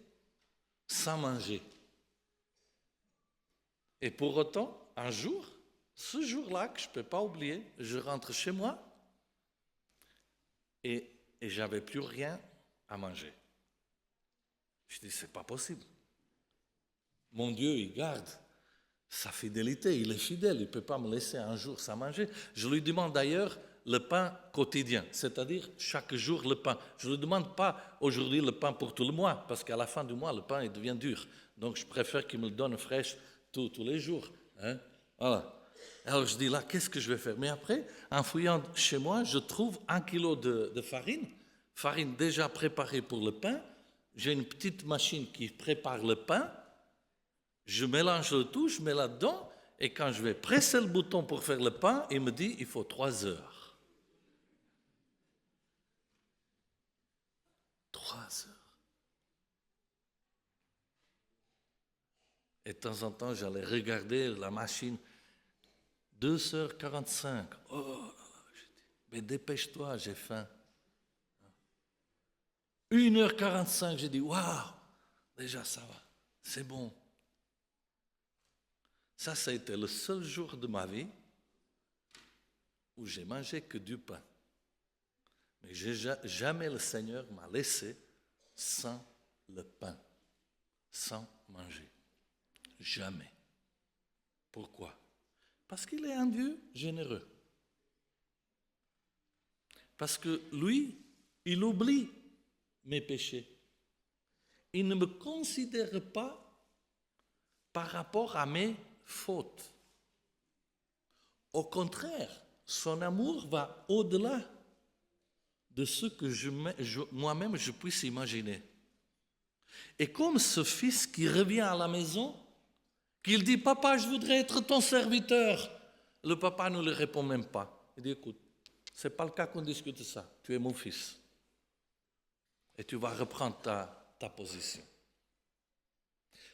sans manger? Et pour autant, un jour, ce jour-là, que je ne peux pas oublier, je rentre chez moi et je n'avais plus rien à manger. Je dis, c'est pas possible. Mon Dieu, il garde sa fidélité, il est fidèle, il ne peut pas me laisser un jour sans manger. Je lui demande d'ailleurs le pain quotidien, c'est-à-dire chaque jour le pain. Je ne lui demande pas aujourd'hui le pain pour tout le mois, parce qu'à la fin du mois, le pain il devient dur. Donc je préfère qu'il me le donne fraîche tous les jours. Hein? Voilà. Alors je dis là, qu'est-ce que je vais faire? Mais après, en fouillant chez moi, je trouve 1 kilo de farine déjà préparée pour le pain. J'ai une petite machine qui prépare le pain. Je mélange le tout, je mets là-dedans, et quand je vais presser le bouton pour faire le pain, il me dit, il faut 3 heures. 3 heures. Et de temps en temps, j'allais regarder la machine. 2h45. Oh là là, je dis, mais dépêche-toi, j'ai faim. 1h45, j'ai dit, waouh, déjà ça va, c'est bon. Ça a été le seul jour de ma vie où j'ai mangé que du pain. Mais jamais le Seigneur m'a laissé sans le pain, sans manger. Jamais. Pourquoi? Parce qu'il est un Dieu généreux. Parce que lui, il oublie mes péchés. Il ne me considère pas par rapport à mes fautes. Au contraire, son amour va au-delà de ce que moi-même je puisse imaginer. Et comme ce fils qui revient à la maison, qu'il dit « Papa, je voudrais être ton serviteur », le papa ne lui répond même pas. Il dit « Écoute, ce n'est pas le cas qu'on discute de ça. Tu es mon fils. Et tu vas reprendre ta position. »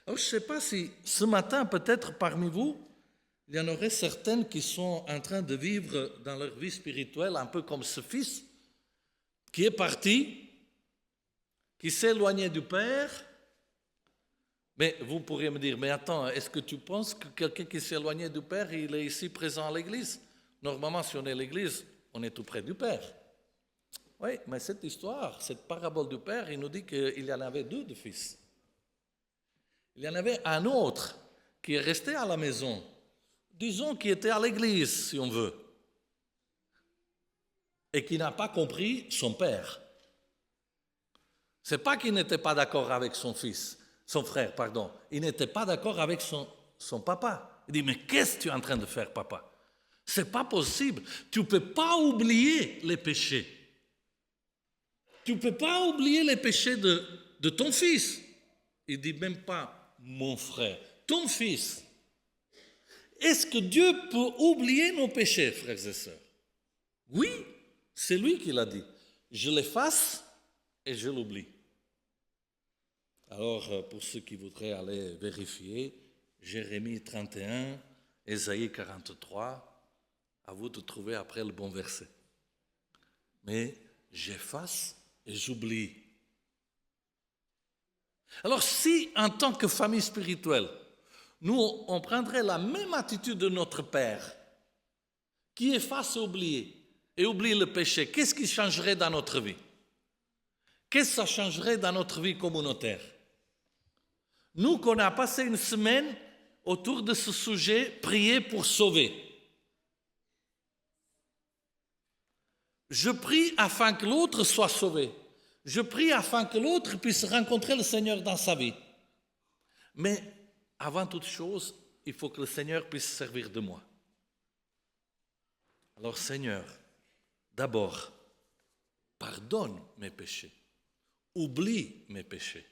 Alors, je ne sais pas si ce matin, peut-être parmi vous, il y en aurait certaines qui sont en train de vivre dans leur vie spirituelle un peu comme ce fils qui est parti, qui s'est éloigné du Père. Mais vous pourriez me dire, mais attends, est-ce que tu penses que quelqu'un qui s'est éloigné du Père, il est ici présent à l'Église? Normalement, si on est à l'Église, on est tout près du Père. Oui, mais cette histoire, cette parabole du Père, il nous dit qu'il y en avait 2 de fils. Il y en avait un autre qui est resté à la maison, disons qui était à l'église, si on veut, et qui n'a pas compris son père. Ce n'est pas qu'il n'était pas d'accord avec son fils, son frère, pardon, il n'était pas d'accord avec son papa. Il dit, mais qu'est-ce que tu es en train de faire, papa? C'est pas possible. Tu ne peux pas oublier les péchés. Tu ne peux pas oublier les péchés de ton fils. Il dit même pas mon frère, ton fils. Est-ce que Dieu peut oublier nos péchés, frères et sœurs? Oui, c'est lui qui l'a dit. Je l'efface et je l'oublie. Alors, pour ceux qui voudraient aller vérifier, Jérémie 31, Ésaïe 43, à vous de trouver après le bon verset. Mais j'efface et j'oublie. Alors, si en tant que famille spirituelle, nous, on prendrait la même attitude de notre Père, qui efface et oublie le péché, qu'est-ce qui changerait dans notre vie? Qu'est-ce que ça changerait dans notre vie communautaire? Nous, qu'on a passé une semaine autour de ce sujet, prier pour sauver. Je prie afin que l'autre soit sauvé. Je prie afin que l'autre puisse rencontrer le Seigneur dans sa vie. Mais avant toute chose, il faut que le Seigneur puisse servir de moi. Alors Seigneur, d'abord, pardonne mes péchés, oublie mes péchés,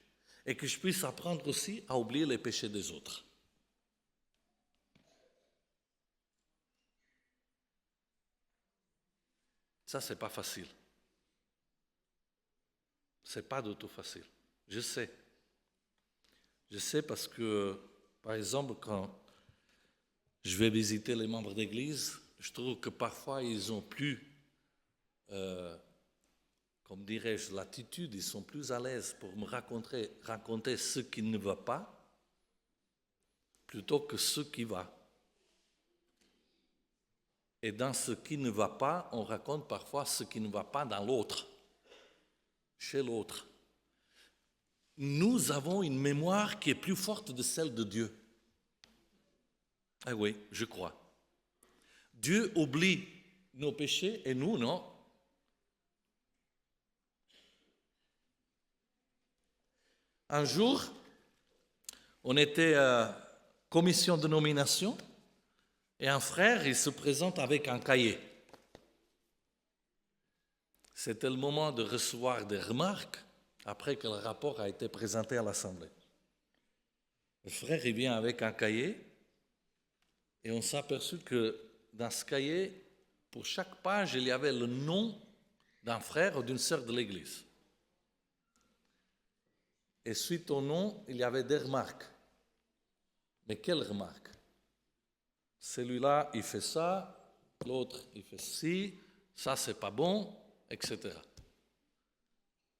et que je puisse apprendre aussi à oublier les péchés des autres. Ça, c'est pas facile. C'est pas du tout facile. Je sais. Je sais parce que, par exemple, quand je vais visiter les membres d'église, je trouve que parfois ils ont plus, comme dirais-je, l'attitude, ils sont plus à l'aise pour me raconter ce qui ne va pas, plutôt que ce qui va. Et dans ce qui ne va pas, on raconte parfois ce qui ne va pas dans l'autre, chez l'autre. Nous avons une mémoire qui est plus forte que celle de Dieu. Ah oui, je crois. Dieu oublie nos péchés et nous, non. Un jour, on était à commission de nomination et un frère, il se présente avec un cahier. C'était le moment de recevoir des remarques après que le rapport a été présenté à l'Assemblée. Le frère, il vient avec un cahier et on s'est aperçu que dans ce cahier, pour chaque page, il y avait le nom d'un frère ou d'une sœur de l'Église. Et suite au nom, il y avait des remarques. Mais quelles remarques? Celui-là, il fait ça, l'autre, il fait ci, ça, c'est pas bon, etc.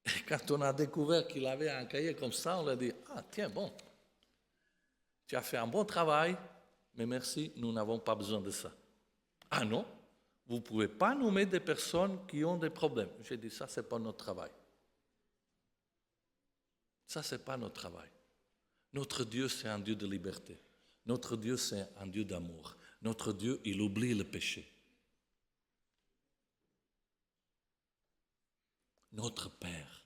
Et quand on a découvert qu'il avait un cahier comme ça, on lui a dit, ah, tiens, bon, tu as fait un bon travail, mais merci, nous n'avons pas besoin de ça. Ah non, vous ne pouvez pas nommer des personnes qui ont des problèmes. J'ai dit, ça, ce n'est pas notre travail. Ça, ce n'est pas notre travail. Notre Dieu, c'est un Dieu de liberté. Notre Dieu, c'est un Dieu d'amour. Notre Dieu, il oublie le péché. Notre Père,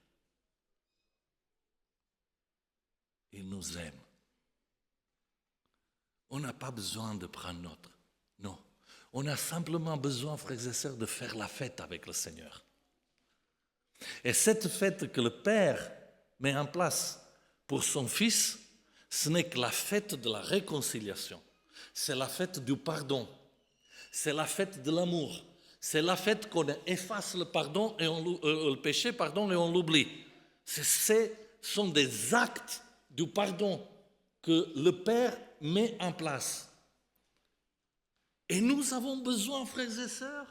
il nous aime. On n'a pas besoin de prendre notre. Non. On a simplement besoin, frères et sœurs, de faire la fête avec le Seigneur. Et cette fête que le Père met en place pour son Fils, ce n'est que la fête de la réconciliation. C'est la fête du pardon. C'est la fête de l'amour. C'est la fête qu'on efface le pardon et le péché, pardon, et on l'oublie. Ce sont des actes du pardon que le Père met en place. Et nous avons besoin, frères et sœurs.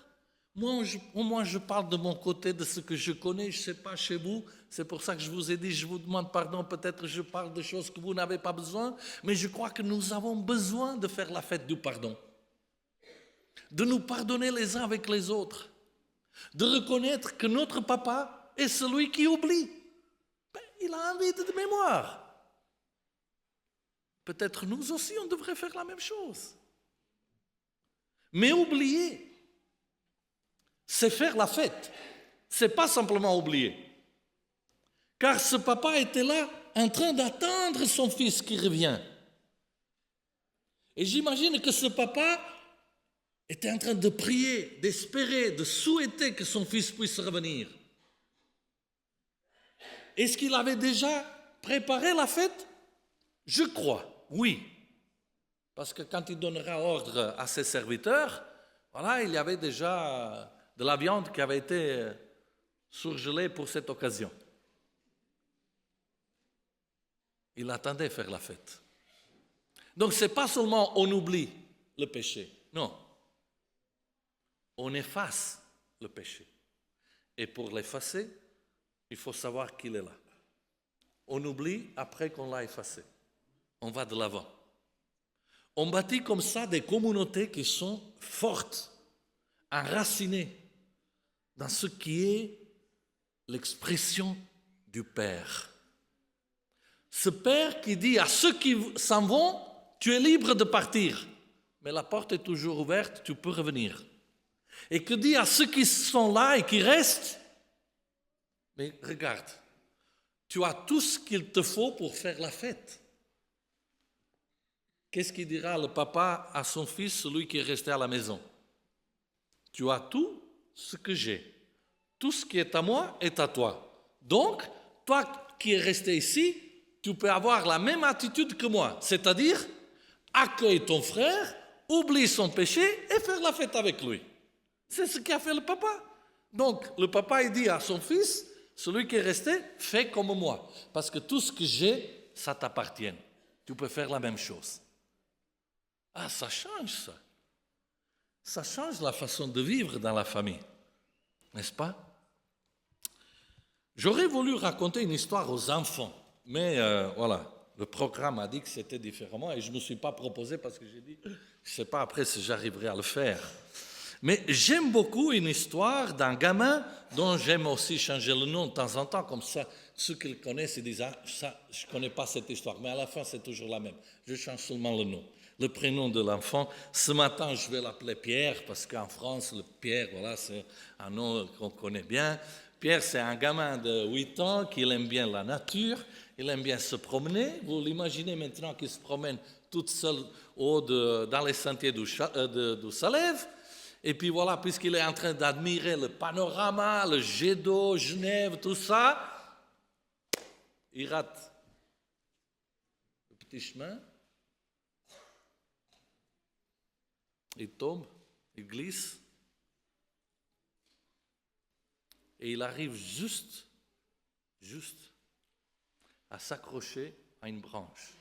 Moi, je parle de mon côté, de ce que je connais, je ne sais pas chez vous. C'est pour ça que je vous ai dit, je vous demande pardon, peut-être je parle de choses que vous n'avez pas besoin, mais je crois que nous avons besoin de faire la fête du pardon. De nous pardonner les uns avec les autres. De reconnaître que notre papa est celui qui oublie. Il a un vide de mémoire. Peut-être nous aussi, on devrait faire la même chose. Mais oublier, c'est faire la fête. C'est pas simplement oublier. Car ce papa était là en train d'attendre son fils qui revient. Et j'imagine que ce papa était en train de prier, d'espérer, de souhaiter que son fils puisse revenir. Est-ce qu'il avait déjà préparé la fête? Je crois, oui. Parce que quand il donnera ordre à ses serviteurs, voilà, il y avait déjà de la viande qui avait été surgelée pour cette occasion. Il attendait faire la fête. Donc, ce n'est pas seulement on oublie le péché, non. On efface le péché. Et pour l'effacer, il faut savoir qu'il est là. On oublie après qu'on l'a effacé. On va de l'avant. On bâtit comme ça des communautés qui sont fortes, enracinées dans ce qui est l'expression du Père. Ce Père qui dit à ceux qui s'en vont, tu es libre de partir, mais la porte est toujours ouverte, tu peux revenir. Et que dit à ceux qui sont là et qui restent, mais regarde, tu as tout ce qu'il te faut pour faire la fête. Qu'est-ce qu'il dira le papa à son fils, celui qui est resté à la maison? Tu as tout ce que j'ai. Tout ce qui est à moi est à toi. Donc, toi qui es resté ici, tu peux avoir la même attitude que moi, c'est-à-dire accueille ton frère, oublie son péché et faire la fête avec lui. C'est ce qu'a fait le papa. Donc, le papa, il dit à son fils, celui qui est resté, fais comme moi. Parce que tout ce que j'ai, ça t'appartient. Tu peux faire la même chose. Ah, ça change ça. Ça change la façon de vivre dans la famille. N'est-ce pas? J'aurais voulu raconter une histoire aux enfants. Mais voilà, le programme a dit que c'était différemment et je ne me suis pas proposé parce que j'ai dit, je ne sais pas après si j'arriverai à le faire. Mais j'aime beaucoup une histoire d'un gamin dont j'aime aussi changer le nom de temps en temps, comme ça, ceux qui le connaissent, ils disent, ah, ça, je ne connais pas cette histoire, mais à la fin, c'est toujours la même. Je change seulement le nom, le prénom de l'enfant. Ce matin, je vais l'appeler Pierre, parce qu'en France, le Pierre, voilà, c'est un nom qu'on connaît bien. Pierre, c'est un gamin de 8 ans qui aime bien la nature, il aime bien se promener. Vous l'imaginez maintenant qu'il se promène tout seul dans les sentiers d'où ça lève. Et puis voilà, puisqu'il est en train d'admirer le panorama, le jet d'eau, Genève, tout ça, il rate le petit chemin, il tombe, il glisse, et il arrive juste à s'accrocher à une branche.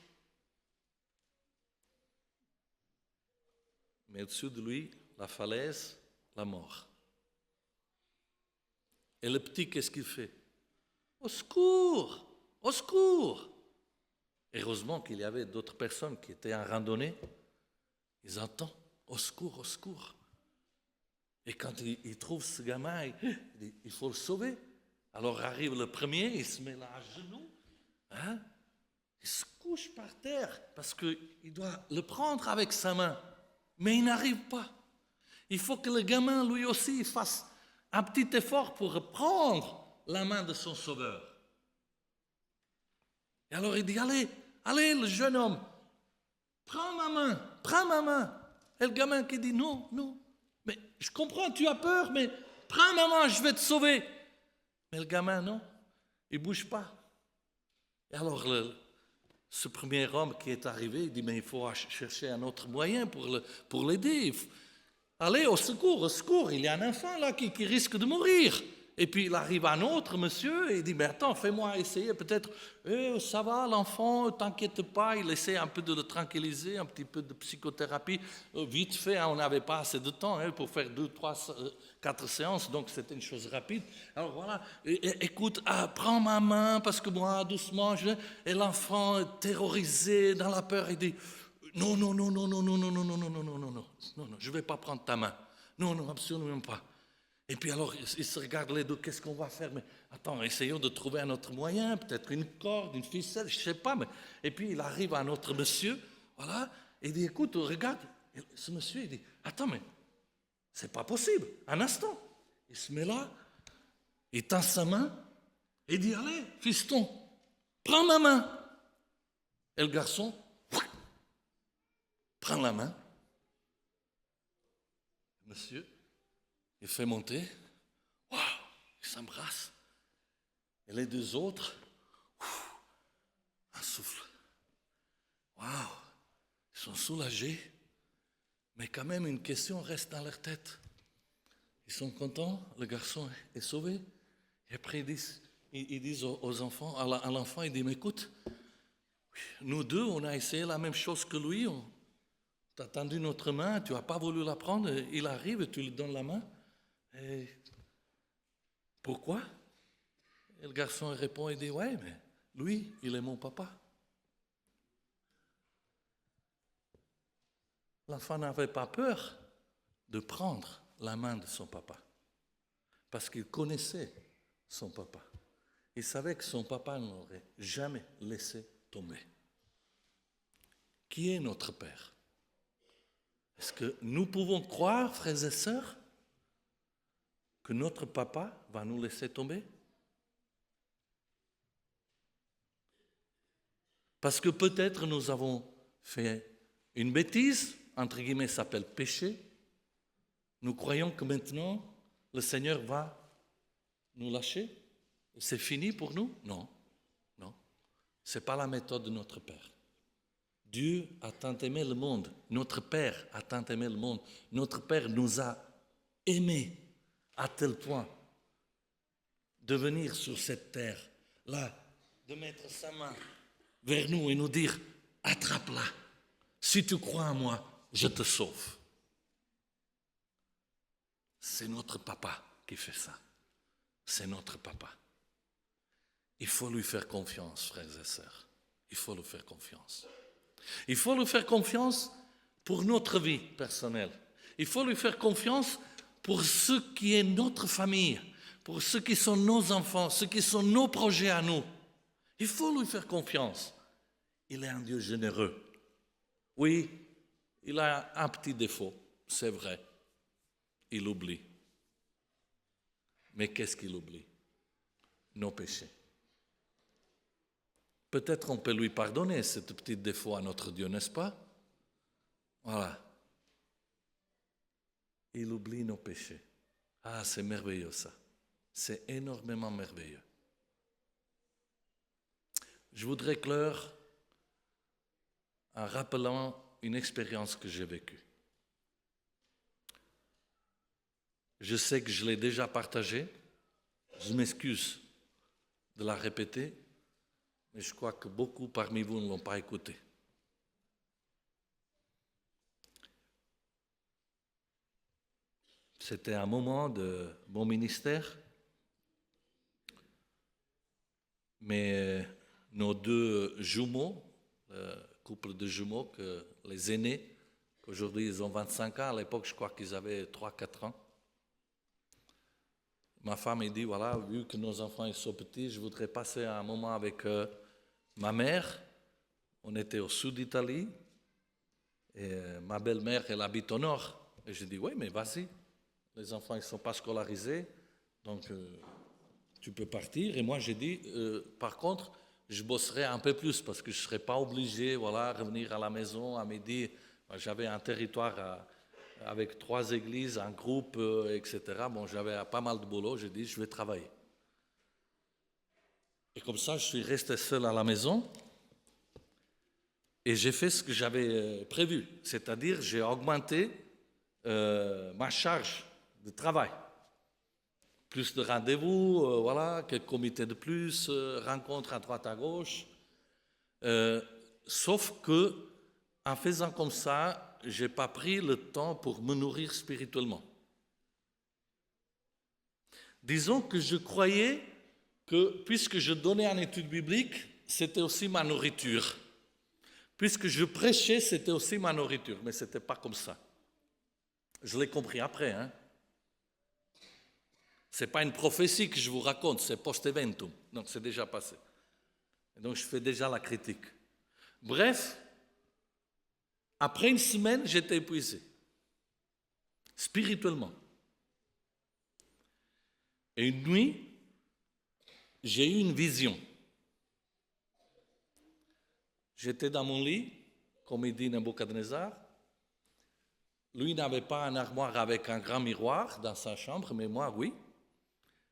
Mais au-dessus de lui, la falaise, la mort. Et le petit, qu'est-ce qu'il fait? Au secours! Au secours! Heureusement qu'il y avait d'autres personnes qui étaient en randonnée. Ils entendent au secours, au secours. Et quand ils trouvent ce gamin, ils disent, il faut le sauver. Alors arrive le premier, il se met là à genoux, hein? Il se couche par terre parce qu'il doit le prendre avec sa main. Mais il n'arrive pas. Il faut que le gamin, lui aussi, fasse un petit effort pour reprendre la main de son sauveur. Et alors il dit, allez, le jeune homme, prends ma main. Et le gamin qui dit, non, mais je comprends, tu as peur, mais prends ma main, je vais te sauver. Mais le gamin, non, il ne bouge pas. Et alors ce premier homme qui est arrivé, il dit, mais il faut chercher un autre moyen pour l'aider. Allez, au secours, il y a un enfant là qui risque de mourir. Et puis il arrive un autre monsieur et il dit, mais attends, fais-moi essayer peut-être, ça va l'enfant, t'inquiète pas. Il essaie un peu de le tranquilliser, un petit peu de psychothérapie. Vite fait, on n'avait pas assez de temps pour faire 2, 3, 4 séances, donc c'était une chose rapide. Alors voilà, écoute, prends ma main parce que moi, doucement, et l'enfant terrorisé dans la peur, il dit, non, je ne vais pas prendre ta main. Non, absolument pas. Et puis alors, ils se regardent les deux, qu'est-ce qu'on va faire? Mais attends, essayons de trouver un autre moyen, peut-être une corde, une ficelle, je ne sais pas. Et puis il arrive un autre monsieur, voilà, et il dit, écoute, regarde. Et ce monsieur, il dit, attends, mais c'est pas possible, un instant. Il se met là, il tend sa main, et il dit, allez, fiston, prends ma main. Et le garçon prend la main. Monsieur, il fait monter. Waouh, il s'embrasse. Et les deux autres, un souffle. Waouh, ils sont soulagés. Mais quand même, une question reste dans leur tête. Ils sont contents, le garçon est sauvé. Et après, ils disent aux enfants, à l'enfant, il dit, mais écoute, nous deux, on a essayé la même chose que lui. Tu as tendu notre main, tu n'as pas voulu la prendre. Il arrive, tu lui donnes la main. Et pourquoi? Et le garçon répond, il dit, ouais, mais lui, il est mon papa. L'enfant n'avait pas peur de prendre la main de son papa, parce qu'il connaissait son papa. Il savait que son papa ne l'aurait jamais laissé tomber. Qui est notre Père? Est-ce que nous pouvons croire, frères et sœurs, que notre papa va nous laisser tomber? Parce que peut-être nous avons fait une bêtise, entre guillemets, ça s'appelle péché. Nous croyons que maintenant, le Seigneur va nous lâcher. C'est fini pour nous? Non, non. Ce n'est pas la méthode de notre Père. Dieu a tant aimé le monde. Notre Père a tant aimé le monde. Notre Père nous a aimés à tel point de venir sur cette terre-là, de mettre sa main vers nous et nous dire, attrape-la. Si tu crois en moi, je te sauve. C'est notre papa qui fait ça. C'est notre papa. Il faut lui faire confiance, frères et sœurs. Il faut lui faire confiance. Il faut lui faire confiance pour notre vie personnelle. Il faut lui faire confiance pour ce qui est notre famille, pour ceux qui sont nos enfants, ceux qui sont nos projets à nous. Il faut lui faire confiance. Il est un Dieu généreux. Oui, il a un petit défaut, c'est vrai. Il oublie. Mais qu'est-ce qu'il oublie? Nos péchés. Peut-être on peut lui pardonner ce petit défaut à notre Dieu, n'est-ce pas? Voilà. Il oublie nos péchés. Ah, c'est merveilleux ça. C'est énormément merveilleux. Je voudrais clore en rappelant une expérience que j'ai vécue. Je sais que je l'ai déjà partagée. Je m'excuse de la répéter, mais je crois que beaucoup parmi vous ne l'ont pas écoutée. C'était un moment de mon ministère, mais nos deux jumeaux, le couple de jumeaux, les aînés, qu'aujourd'hui ils ont 25 ans, à l'époque je crois qu'ils avaient 3-4 ans. Ma femme a dit, voilà, vu que nos enfants ils sont petits, je voudrais passer un moment avec ma mère. On était au sud d'Italie, et ma belle-mère, elle habite au nord. Et j'ai dit, oui, mais vas-y, les enfants ils ne sont pas scolarisés, donc tu peux partir. Et moi j'ai dit, par contre, je bosserai un peu plus, parce que je ne serai pas obligé, voilà, revenir à la maison à midi. J'avais un territoire avec 3 églises, un groupe, etc. Bon, j'avais pas mal de boulot, j'ai dit, je vais travailler. Et comme ça, je suis resté seul à la maison et j'ai fait ce que j'avais prévu, c'est-à-dire j'ai augmenté ma charge de travail. Plus de rendez-vous, voilà, quelques comités de plus, rencontres à droite à gauche. Sauf que, en faisant comme ça, je n'ai pas pris le temps pour me nourrir spirituellement. Disons que je croyais que, puisque je donnais en études bibliques, c'était aussi ma nourriture. Puisque je prêchais, c'était aussi ma nourriture. Mais ce n'était pas comme ça. Je l'ai compris après. Ce n'est pas une prophétie que je vous raconte, c'est post-eventum. Donc c'est déjà passé. Et donc je fais déjà la critique. Bref, après une semaine, j'étais épuisé, spirituellement. Et une nuit, j'ai eu une vision. J'étais dans mon lit, comme il dit Nebuchadnezzar. Lui n'avait pas un armoire avec un grand miroir dans sa chambre, mais moi, oui.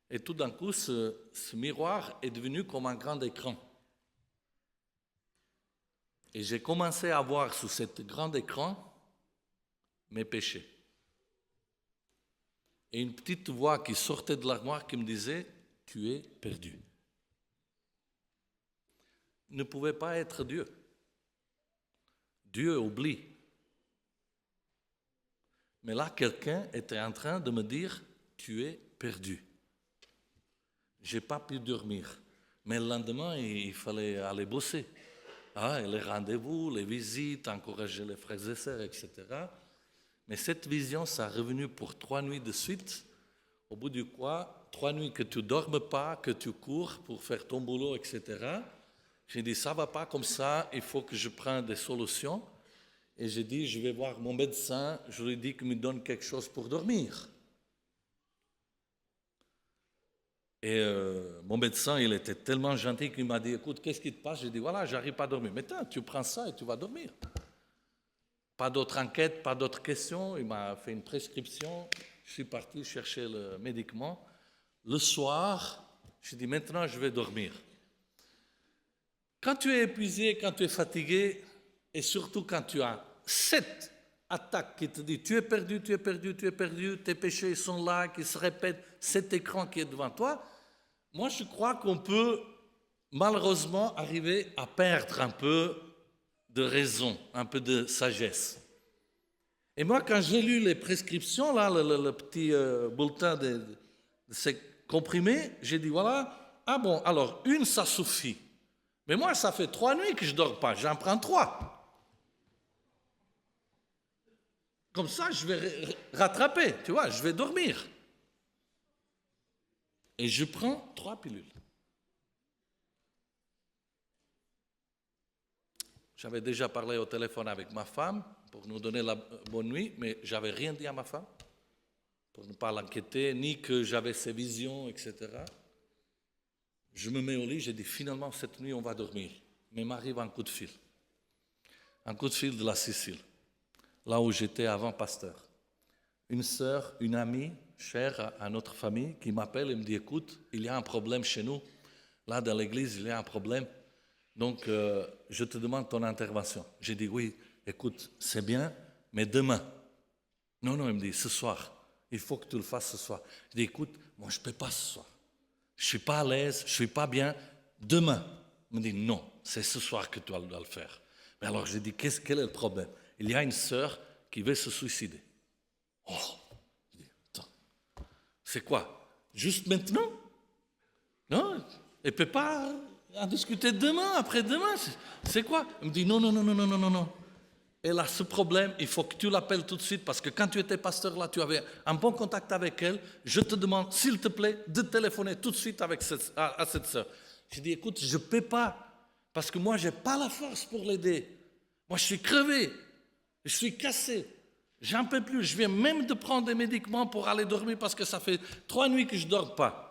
Et tout d'un coup, ce miroir est devenu comme un grand écran. Et j'ai commencé à voir sur cet grand écran mes péchés. Et une petite voix qui sortait de l'armoire qui me disait « Tu es perdu ». Ne pouvait pas être Dieu. Dieu oublie. Mais là, quelqu'un était en train de me dire « Tu es perdu ». Je n'ai pas pu dormir. Mais le lendemain, il fallait aller bosser. Et les rendez-vous, les visites, encourager les frères et sœurs, etc. Mais cette vision, ça est revenu pour 3 nuits de suite. Au bout du quoi, 3 nuits que tu ne dormes pas, que tu cours pour faire ton boulot, etc. J'ai dit, ça ne va pas comme ça, il faut que je prenne des solutions. Et j'ai dit, je vais voir mon médecin, je lui ai dit qu'il me donne quelque chose pour dormir. Et mon médecin, il était tellement gentil qu'il m'a dit, écoute, qu'est-ce qui te passe? J'ai dit, voilà, j'arrive pas à dormir. Mais tu prends ça et tu vas dormir. Pas d'autres enquêtes, pas d'autres questions. Il m'a fait une prescription. Je suis parti chercher le médicament. Le soir, j'ai dit, maintenant, je vais dormir. Quand tu es épuisé, quand tu es fatigué, et surtout quand tu as 7 attaques qui te disent, tu es perdu, tu es perdu, tu es perdu, tes péchés sont là, qui se répètent, cet écran qui est devant toi, moi, je crois qu'on peut malheureusement arriver à perdre un peu de raison, un peu de sagesse. Et moi, quand j'ai lu les prescriptions, là, le petit bulletin de ces comprimés, j'ai dit, voilà, ah bon, alors, une, ça suffit. Mais moi, ça fait 3 nuits que je ne dors pas, j'en prends 3. Comme ça, je vais rattraper, tu vois, je vais dormir. Et je prends 3 pilules. J'avais déjà parlé au téléphone avec ma femme pour nous donner la bonne nuit, mais je n'avais rien dit à ma femme pour ne pas l'inquiéter, ni que j'avais ces visions, etc. Je me mets au lit, j'ai dit finalement cette nuit on va dormir. Mais m'arrive un coup de fil. Un coup de fil de la Sicile, là où j'étais avant pasteur. Une sœur, une amie chère à notre famille qui m'appelle et me dit écoute, il y a un problème chez nous. Là dans l'église, il y a un problème. Donc, je te demande ton intervention. J'ai dit, oui, écoute, c'est bien, mais demain. Non, il me dit, ce soir. Il faut que tu le fasses ce soir. Je dis, écoute, moi, je ne peux pas ce soir. Je ne suis pas à l'aise, je ne suis pas bien. Demain. Il me dit, non, c'est ce soir que tu dois le faire. Mais alors, j'ai dit, quel est le problème? Il y a une sœur qui veut se suicider. Oh, je dis, attends, c'est quoi? Juste maintenant? Non, elle ne peut pas en discuter demain, après-demain. C'est quoi? Il me dit non. Elle a ce problème, il faut que tu l'appelles tout de suite parce que quand tu étais pasteur là, tu avais un bon contact avec elle. Je te demande, s'il te plaît, de téléphoner tout de suite à cette sœur. J'ai dit, écoute, je ne peux pas parce que moi, je n'ai pas la force pour l'aider. Moi, je suis crevé, je suis cassé. J'en peux plus. Je viens même de prendre des médicaments pour aller dormir parce que ça fait 3 nuits que je ne dors pas.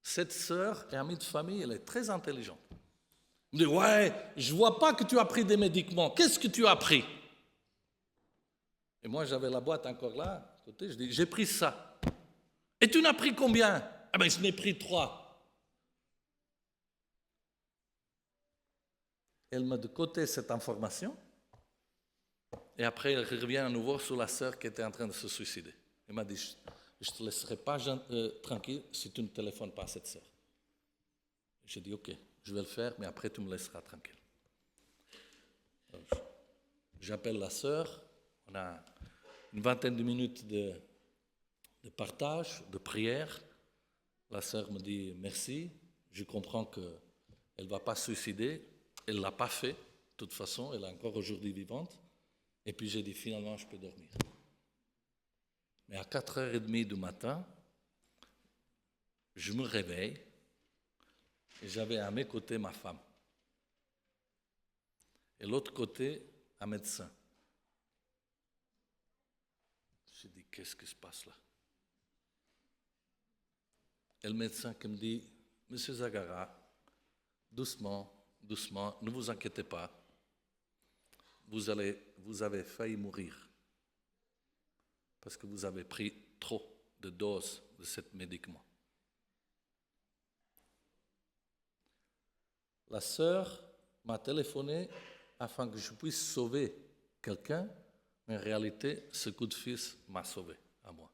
Cette sœur et amie de famille, elle est très intelligente. Elle me dit, ouais, je ne vois pas que tu as pris des médicaments. Qu'est-ce que tu as pris? Et moi, j'avais la boîte encore là, à côté. Je dis, j'ai pris ça. Et tu n'as pris combien? Ah ben, je n'ai pris 3. Elle met de côté cette information. Et après, elle revient à nouveau sur la sœur qui était en train de se suicider. Elle m'a dit, je ne te laisserai pas tranquille si tu ne téléphones pas à cette sœur. J'ai dit, ok, je vais le faire, mais après tu me laisseras tranquille. Alors, j'appelle la sœur, on a une vingtaine de minutes de partage, de prière. La sœur me dit merci, je comprends qu'elle ne va pas se suicider, elle ne l'a pas fait, de toute façon, elle est encore aujourd'hui vivante. Et puis j'ai dit, finalement, je peux dormir. Mais à 4h30 du matin, je me réveille et j'avais à mes côtés ma femme. Et l'autre côté, un médecin. Je dis, qu'est-ce qui se passe là? Et le médecin qui me dit, Monsieur Zagara, doucement, doucement, ne vous inquiétez pas. Vous avez failli mourir parce que vous avez pris trop de doses de ce médicament. La sœur m'a téléphoné afin que je puisse sauver quelqu'un, mais en réalité, ce coup de fils m'a sauvé à moi.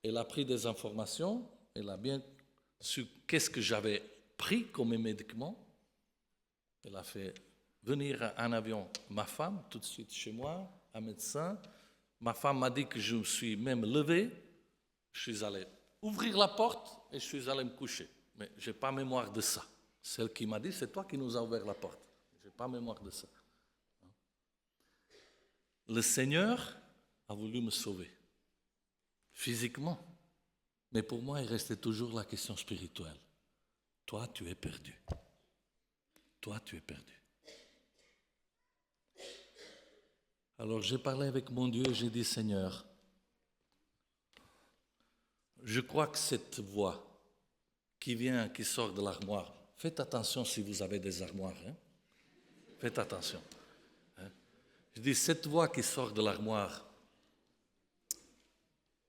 Elle a pris des informations, elle a bien su qu'est-ce que j'avais pris comme médicament. Elle a fait venir en avion ma femme tout de suite chez moi, un médecin. Ma femme m'a dit que je me suis même levé. Je suis allé ouvrir la porte et je suis allé me coucher. Mais je n'ai pas mémoire de ça. Celle qui m'a dit, c'est toi qui nous as ouvert la porte. Je n'ai pas mémoire de ça. Le Seigneur a voulu me sauver, physiquement. Mais pour moi, il restait toujours la question spirituelle. Toi, tu es perdu. Toi, tu es perdu. Alors j'ai parlé avec mon Dieu et j'ai dit, Seigneur, je crois que cette voix qui vient, qui sort de l'armoire, faites attention si vous avez des armoires, hein? Faites attention. Hein? Je dis, cette voix qui sort de l'armoire,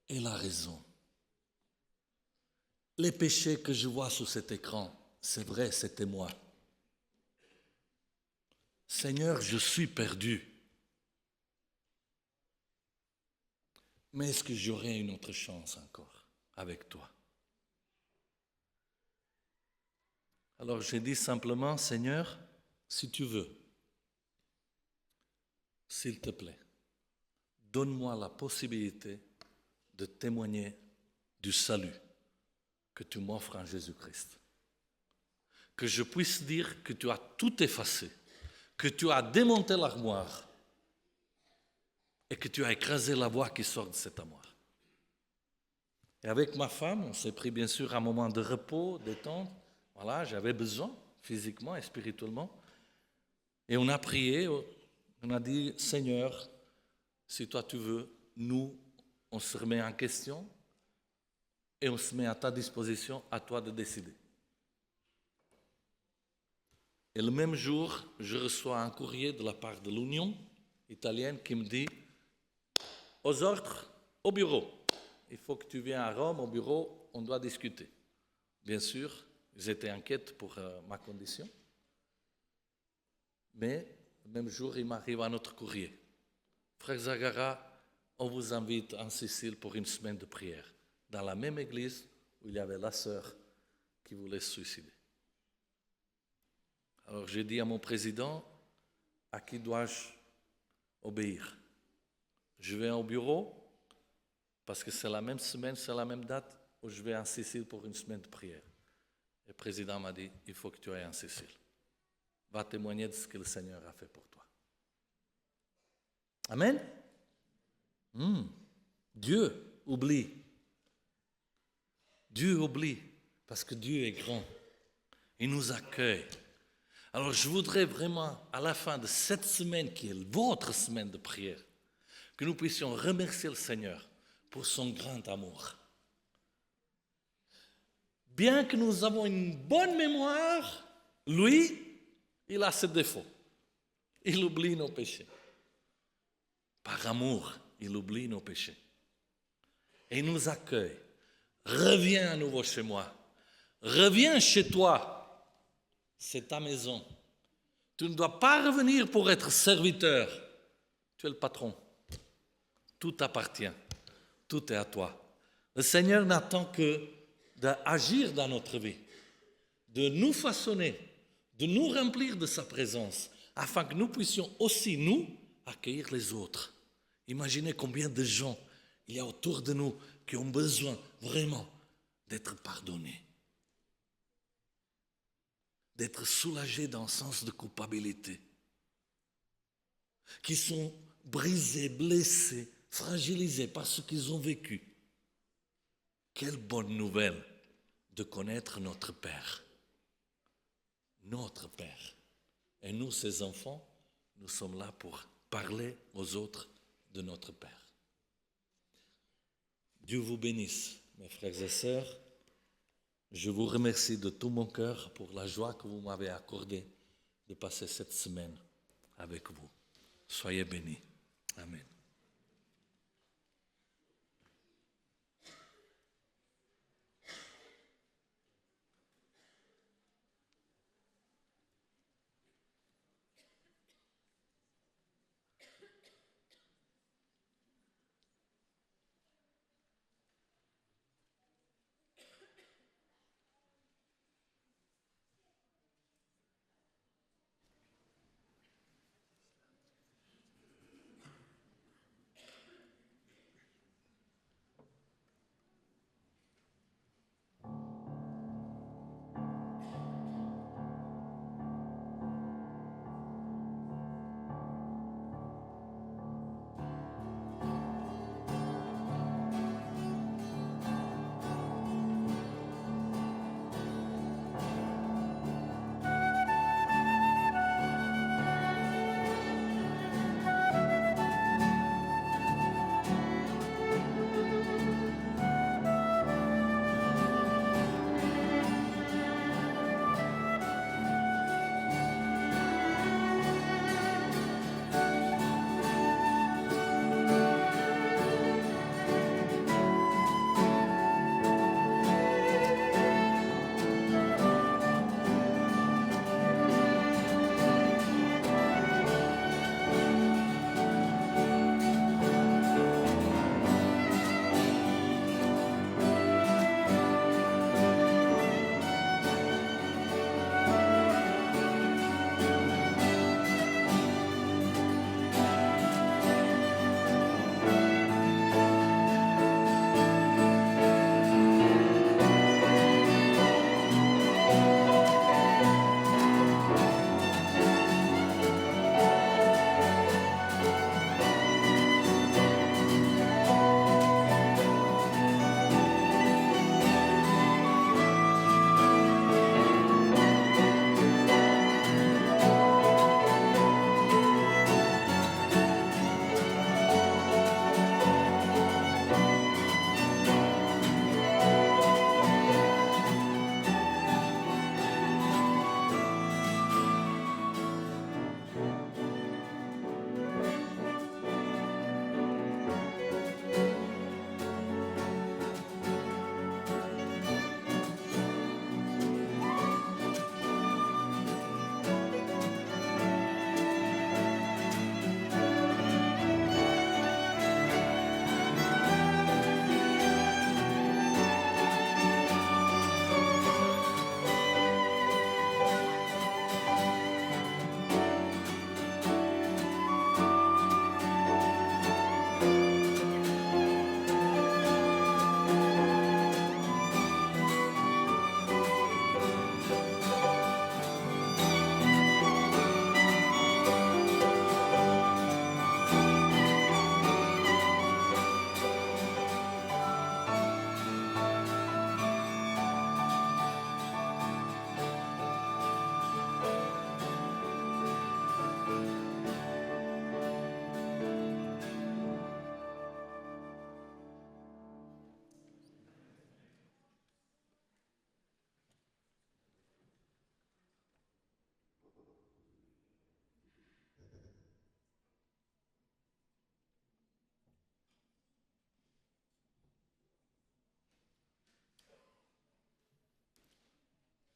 elle a raison. Les péchés que je vois sur cet écran, c'est vrai, c'était moi. Seigneur, je suis perdu. Mais est-ce que j'aurai une autre chance encore avec toi? Alors j'ai dit simplement, Seigneur, si tu veux, s'il te plaît, donne-moi la possibilité de témoigner du salut que tu m'offres en Jésus-Christ. Que je puisse dire que tu as tout effacé, que tu as démonté l'armoire et que tu as écrasé la voix qui sort de cette armoire. Et avec ma femme, on s'est pris bien sûr un moment de repos, détente. Voilà, j'avais besoin physiquement et spirituellement. Et on a prié, on a dit, Seigneur, si toi tu veux, nous, on se remet en question et on se met à ta disposition, à toi de décider. Et le même jour, je reçois un courrier de la part de l'Union italienne qui me dit, aux ordres, au bureau. Il faut que tu viennes à Rome, au bureau, on doit discuter. Bien sûr, ils étaient inquiets pour ma condition. Mais le même jour, il m'arrive un autre courrier. Frère Zagara, on vous invite en Sicile pour une semaine de prière, dans la même église où il y avait la sœur qui voulait se suicider. Alors j'ai dit à mon président, à qui dois-je obéir? Je vais au bureau, parce que c'est la même semaine, c'est la même date, où je vais en Sicile pour une semaine de prière. Et le président m'a dit, il faut que tu ailles en Sicile. Va témoigner de ce que le Seigneur a fait pour toi. Amen. Dieu oublie. Dieu oublie, parce que Dieu est grand. Il nous accueille. Alors je voudrais vraiment, à la fin de cette semaine, qui est votre semaine de prière, que nous puissions remercier le Seigneur pour son grand amour. Bien que nous avons une bonne mémoire, lui, il a ses défauts. Il oublie nos péchés. Par amour, il oublie nos péchés. Et il nous accueille. Reviens à nouveau chez moi. Reviens chez toi. C'est ta maison. Tu ne dois pas revenir pour être serviteur. Tu es le patron. Tout t'appartient. Tout est à toi. Le Seigneur n'attend que d'agir dans notre vie, de nous façonner, de nous remplir de sa présence, afin que nous puissions aussi, nous, accueillir les autres. Imaginez combien de gens il y a autour de nous qui ont besoin vraiment d'être pardonnés, d'être soulagés dans le sens de culpabilité, qui sont brisés, blessés, fragilisés par ce qu'ils ont vécu. Quelle bonne nouvelle de connaître notre Père. Notre Père. Et nous, ses enfants, nous sommes là pour parler aux autres de notre Père. Dieu vous bénisse, mes frères et sœurs. Je vous remercie de tout mon cœur pour la joie que vous m'avez accordée de passer cette semaine avec vous. Soyez bénis. Amen.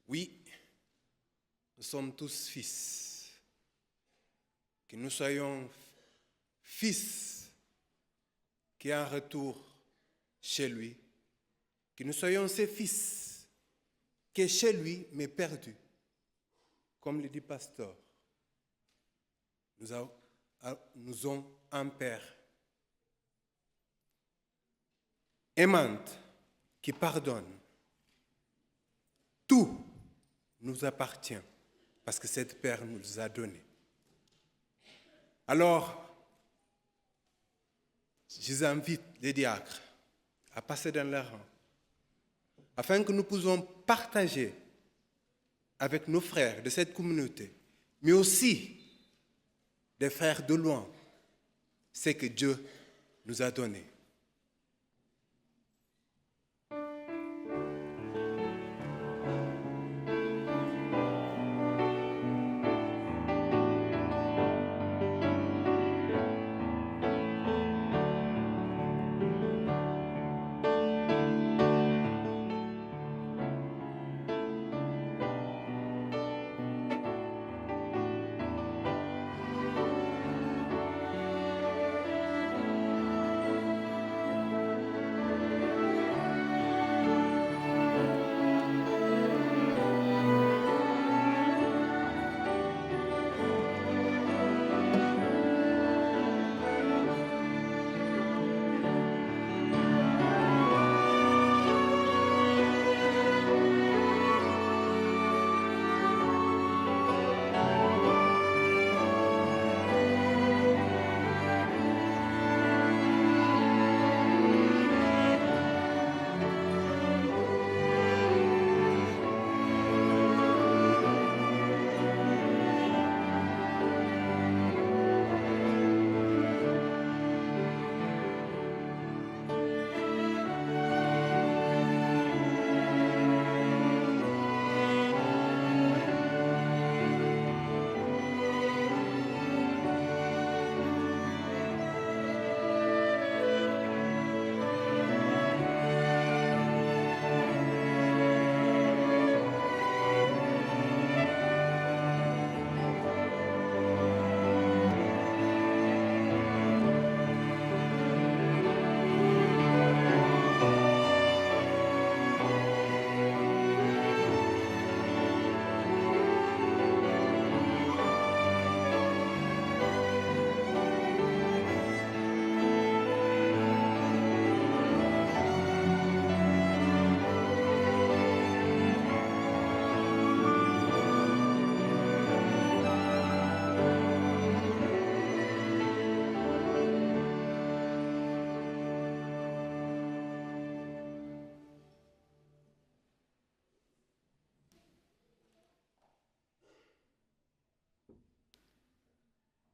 Oui, nous sommes tous fils. Que nous soyons fils qui a un retour chez lui. Que nous soyons ces fils qui est chez lui mais perdu. Comme le dit pasteur, nous avons un Père aimant qui pardonne. Tout nous appartient parce que cette Père nous a donné. Alors, je vous invite les diacres à passer dans leur rang afin que nous puissions partager avec nos frères de cette communauté, mais aussi des frères de loin, ce que Dieu nous a donné.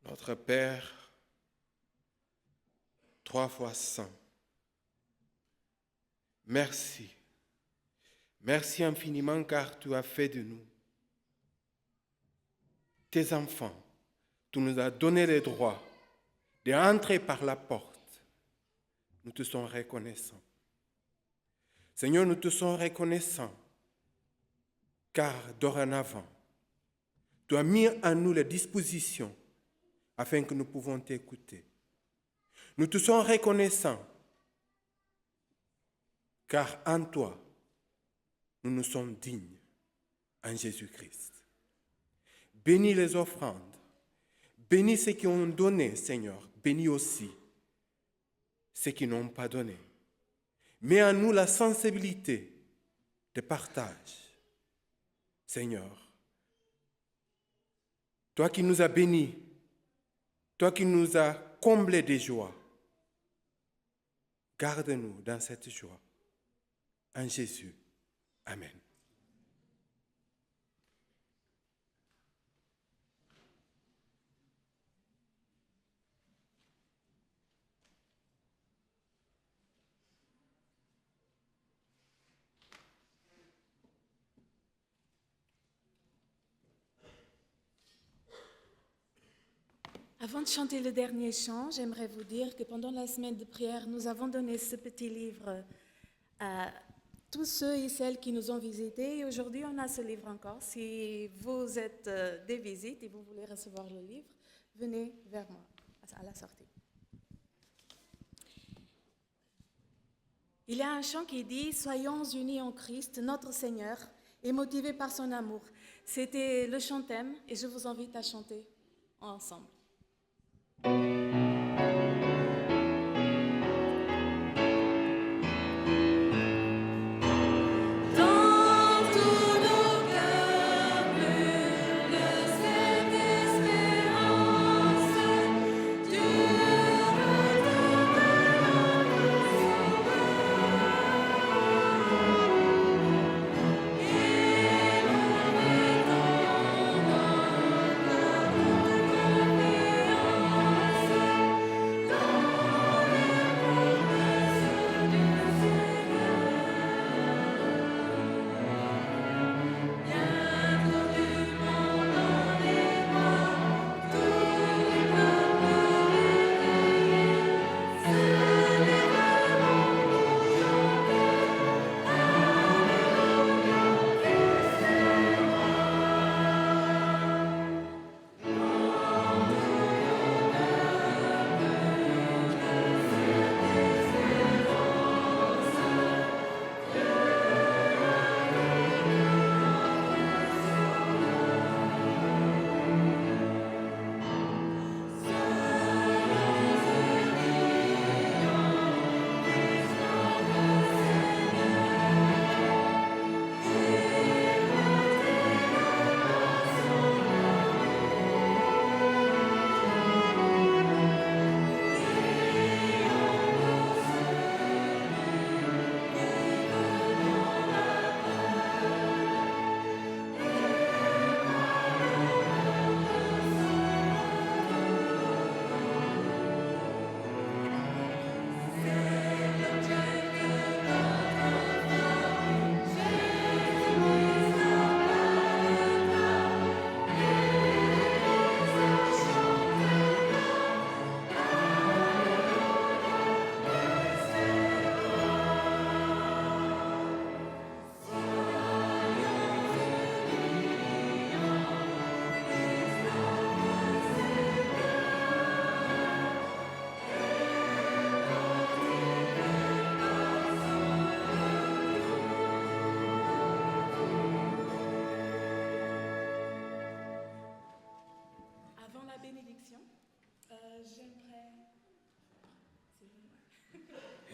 Notre Père, 3 fois saint, merci. Merci infiniment car tu as fait de nous tes enfants. Tu nous as donné le droit d'entrer par la porte. Nous te sommes reconnaissants. Seigneur, nous te sommes reconnaissants car dorénavant, tu as mis en nous les dispositions afin que nous pouvons t'écouter. Nous te sommes reconnaissants car en toi, nous nous sommes dignes en Jésus-Christ. Bénis les offrandes, bénis ceux qui ont donné, Seigneur, bénis aussi ceux qui n'ont pas donné. Mets en nous la sensibilité de partage. Seigneur, toi qui nous as bénis, toi qui nous as comblés de joie, garde-nous dans cette joie. En Jésus. Amen. Avant de chanter le dernier chant, j'aimerais vous dire que pendant la semaine de prière, nous avons donné ce petit livre à tous ceux et celles qui nous ont visités. Et aujourd'hui, on a ce livre encore. Si vous êtes des visites et vous voulez recevoir le livre, venez vers moi à la sortie. Il y a un chant qui dit « Soyons unis en Christ, notre Seigneur, et motivés par son amour ». C'était le chant thème et je vous invite à chanter ensemble.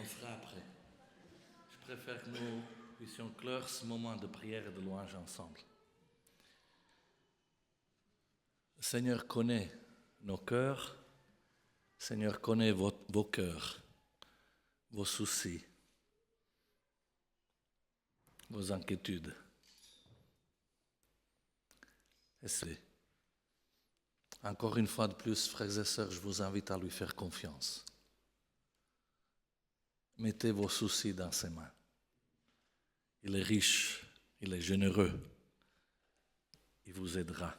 On fera après. Je préfère que nous puissions clore ce moment de prière et de louange ensemble. Le Seigneur connaît nos cœurs. Le Seigneur connaît vos cœurs, vos soucis, vos inquiétudes. Et c'est encore une fois de plus, frères et sœurs, je vous invite à lui faire confiance. Mettez vos soucis dans ses mains. Il est riche, il est généreux. Il vous aidera.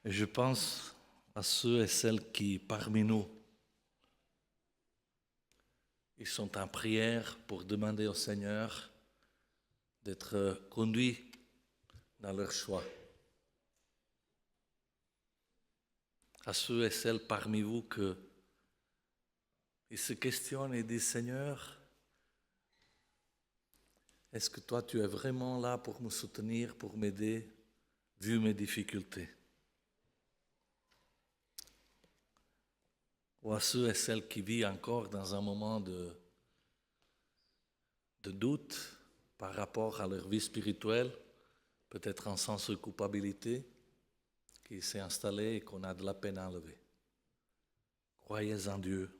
Et je pense à ceux et celles qui, parmi nous, ils sont en prière pour demander au Seigneur d'être conduits dans leur choix. À ceux et celles parmi vous qui se questionnent et disent, Seigneur, est-ce que toi tu es vraiment là pour me soutenir, pour m'aider, vu mes difficultés? Ou à ceux et celles qui vivent encore dans un moment de doute par rapport à leur vie spirituelle, peut-être un sens de culpabilité qui s'est installé et qu'on a de la peine à enlever. Croyez en Dieu,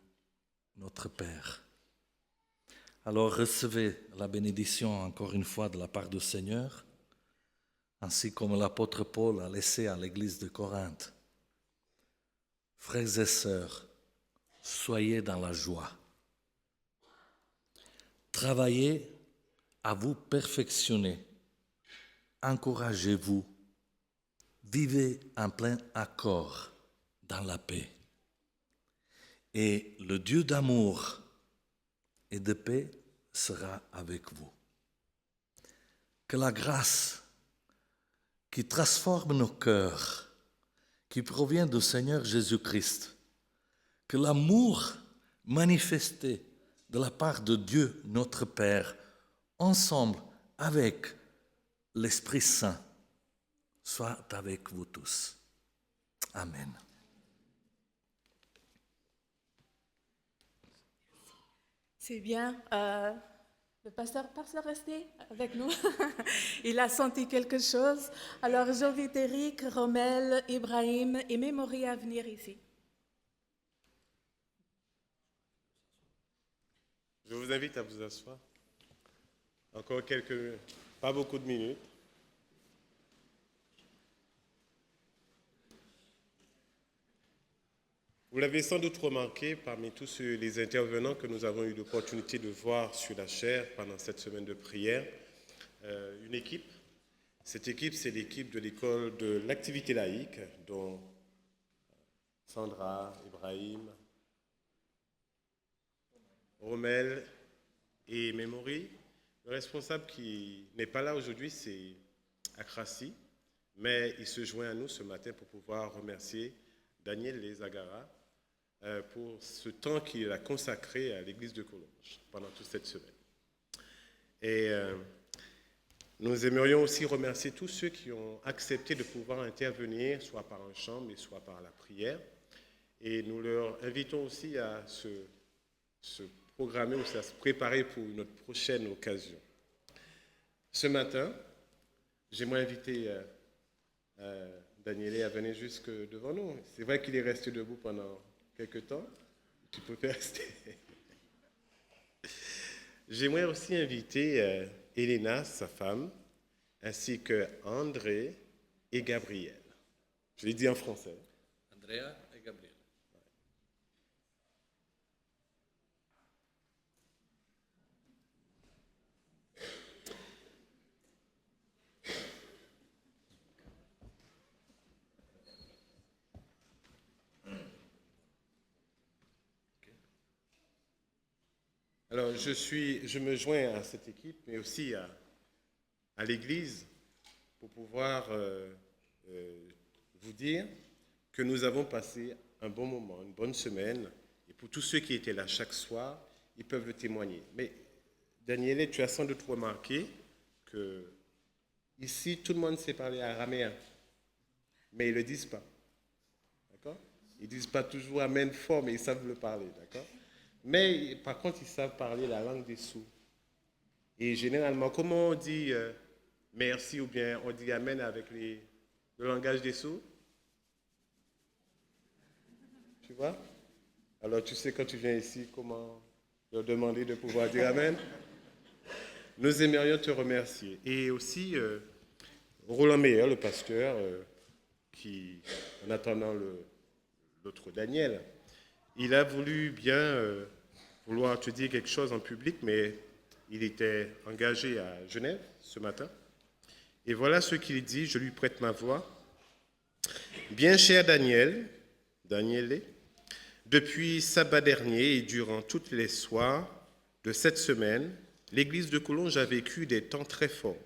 notre Père. Alors recevez la bénédiction encore une fois de la part du Seigneur, ainsi comme l'apôtre Paul a laissé à l'église de Corinthe. Frères et sœurs, soyez dans la joie. Travaillez à vous perfectionner. Encouragez-vous. Vivez en plein accord dans la paix. Et le Dieu d'amour et de paix sera avec vous. Que la grâce qui transforme nos cœurs, qui provient du Seigneur Jésus-Christ, que l'amour manifesté de la part de Dieu, notre Père, ensemble avec l'Esprit Saint, soit avec vous tous. Amen. C'est bien. Le pasteur resté avec nous. Il a senti quelque chose. Alors, j'invite Eric, Romel, Ibrahim et Mémorie à venir ici. Je vous invite à vous asseoir. Encore pas beaucoup de minutes. Vous l'avez sans doute remarqué parmi tous les intervenants que nous avons eu l'opportunité de voir sur la chaire pendant cette semaine de prière, une équipe. Cette équipe, c'est l'équipe de l'école de l'activité laïque, dont Sandra, Ibrahim, Romel et Mémorie. Le responsable qui n'est pas là aujourd'hui, c'est Akrassi, mais il se joint à nous ce matin pour pouvoir remercier Daniel Lezagara pour ce temps qu'il a consacré à l'église de Collonges pendant toute cette semaine. Et nous aimerions aussi remercier tous ceux qui ont accepté de pouvoir intervenir, soit par un chant, mais soit par la prière. Et nous leur invitons aussi à se programmer ou à se préparer pour notre prochaine occasion. Ce matin, j'aimerais inviter Daniele à venir jusque devant nous. C'est vrai qu'il est resté debout pendant quelques temps. Tu peux rester. J'aimerais aussi inviter Elena, sa femme, ainsi que André et Gabriel. Je l'ai dit en français. Andrea et Gabriel. Alors, je me joins à cette équipe, mais aussi à l'Église, pour pouvoir vous dire que nous avons passé un bon moment, une bonne semaine, et pour tous ceux qui étaient là chaque soir, ils peuvent le témoigner. Mais, Daniele, tu as sans doute remarqué que ici, tout le monde sait parler araméen, mais ils ne le disent pas. D'accord? Ils ne disent pas toujours Amen fort, mais ils savent le parler. D'accord? Mais par contre, ils savent parler la langue des sourds. Et généralement, comment on dit merci ou bien on dit Amen avec le langage des sourds? Tu vois? Alors tu sais quand tu viens ici, comment leur demander de pouvoir dire Amen? Nous aimerions te remercier. Et aussi, Roland Meyer, le pasteur, en attendant l'autre Daniel, il a voulu bien vouloir te dire quelque chose en public, mais il était engagé à Genève ce matin. Et voilà ce qu'il dit, je lui prête ma voix. Bien cher Daniel, depuis sabbat dernier et durant tous les soirs de cette semaine, l'Église de Collonges a vécu des temps très forts.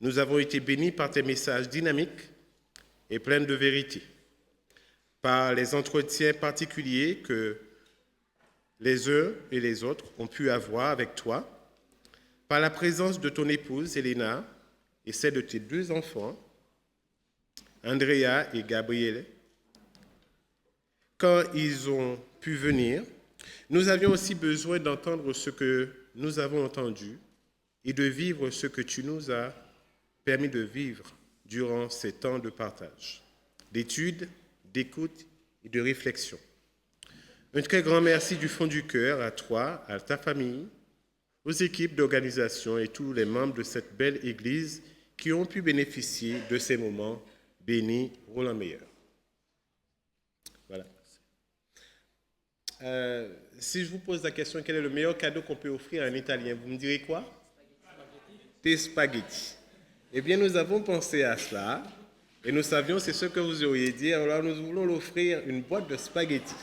Nous avons été bénis par tes messages dynamiques et pleins de vérité, par les entretiens particuliers que les uns et les autres ont pu avoir avec toi, par la présence de ton épouse, Elena, et celle de tes 2 enfants, Andrea et Gabriele. Quand ils ont pu venir, nous avions aussi besoin d'entendre ce que nous avons entendu et de vivre ce que tu nous as permis de vivre durant ces temps de partage, d'études, d'écoute et de réflexion. Un très grand merci du fond du cœur à toi, à ta famille, aux équipes d'organisation et tous les membres de cette belle Église qui ont pu bénéficier de ces moments bénis. Roland Meilleur. Voilà. Si je vous pose la question, quel est le meilleur cadeau qu'on peut offrir à un Italien, vous me direz quoi? Des spaghettis. Eh bien, nous avons pensé à cela et nous savions c'est ce que vous auriez dit. Alors, nous voulons l'offrir une boîte de spaghettis.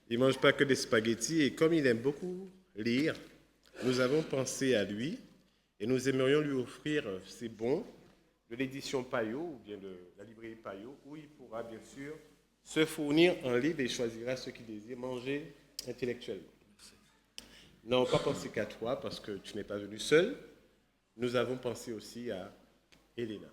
Il ne mange pas que des spaghettis et comme il aime beaucoup lire, nous avons pensé à lui et nous aimerions lui offrir ces bons de l'édition Payot ou bien de la librairie Payot où il pourra bien sûr se fournir un livre et choisira ce qu'il désire manger intellectuellement. Nous n'avons pas pensé qu'à toi parce que tu n'es pas venu seul. Nous avons pensé aussi à Elena.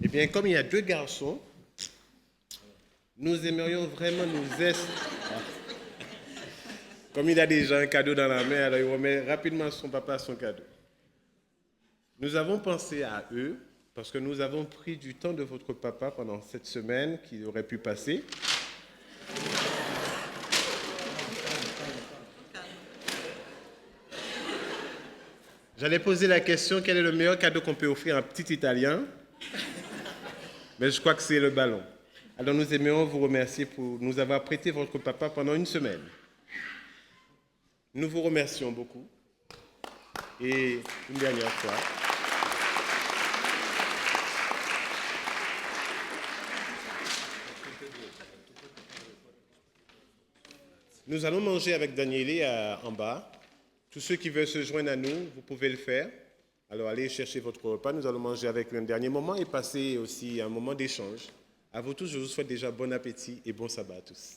Eh bien, comme il y a 2 garçons, nous aimerions vraiment nous aider. Comme il a déjà un cadeau dans la main, alors il remet rapidement à son papa son cadeau. Nous avons pensé à eux parce que nous avons pris du temps de votre papa pendant cette semaine qu'il aurait pu passer. J'allais poser la question, quel est le meilleur cadeau qu'on peut offrir à un petit Italien? Mais je crois que c'est le ballon. Alors nous aimerions vous remercier pour nous avoir prêté votre papa pendant une semaine. Nous vous remercions beaucoup. Et une dernière fois. Nous allons manger avec Daniele en bas. Tous ceux qui veulent se joindre à nous, vous pouvez le faire. Alors allez chercher votre repas. Nous allons manger avec lui un dernier moment et passer aussi un moment d'échange. À vous tous, je vous souhaite déjà bon appétit et bon sabbat à tous.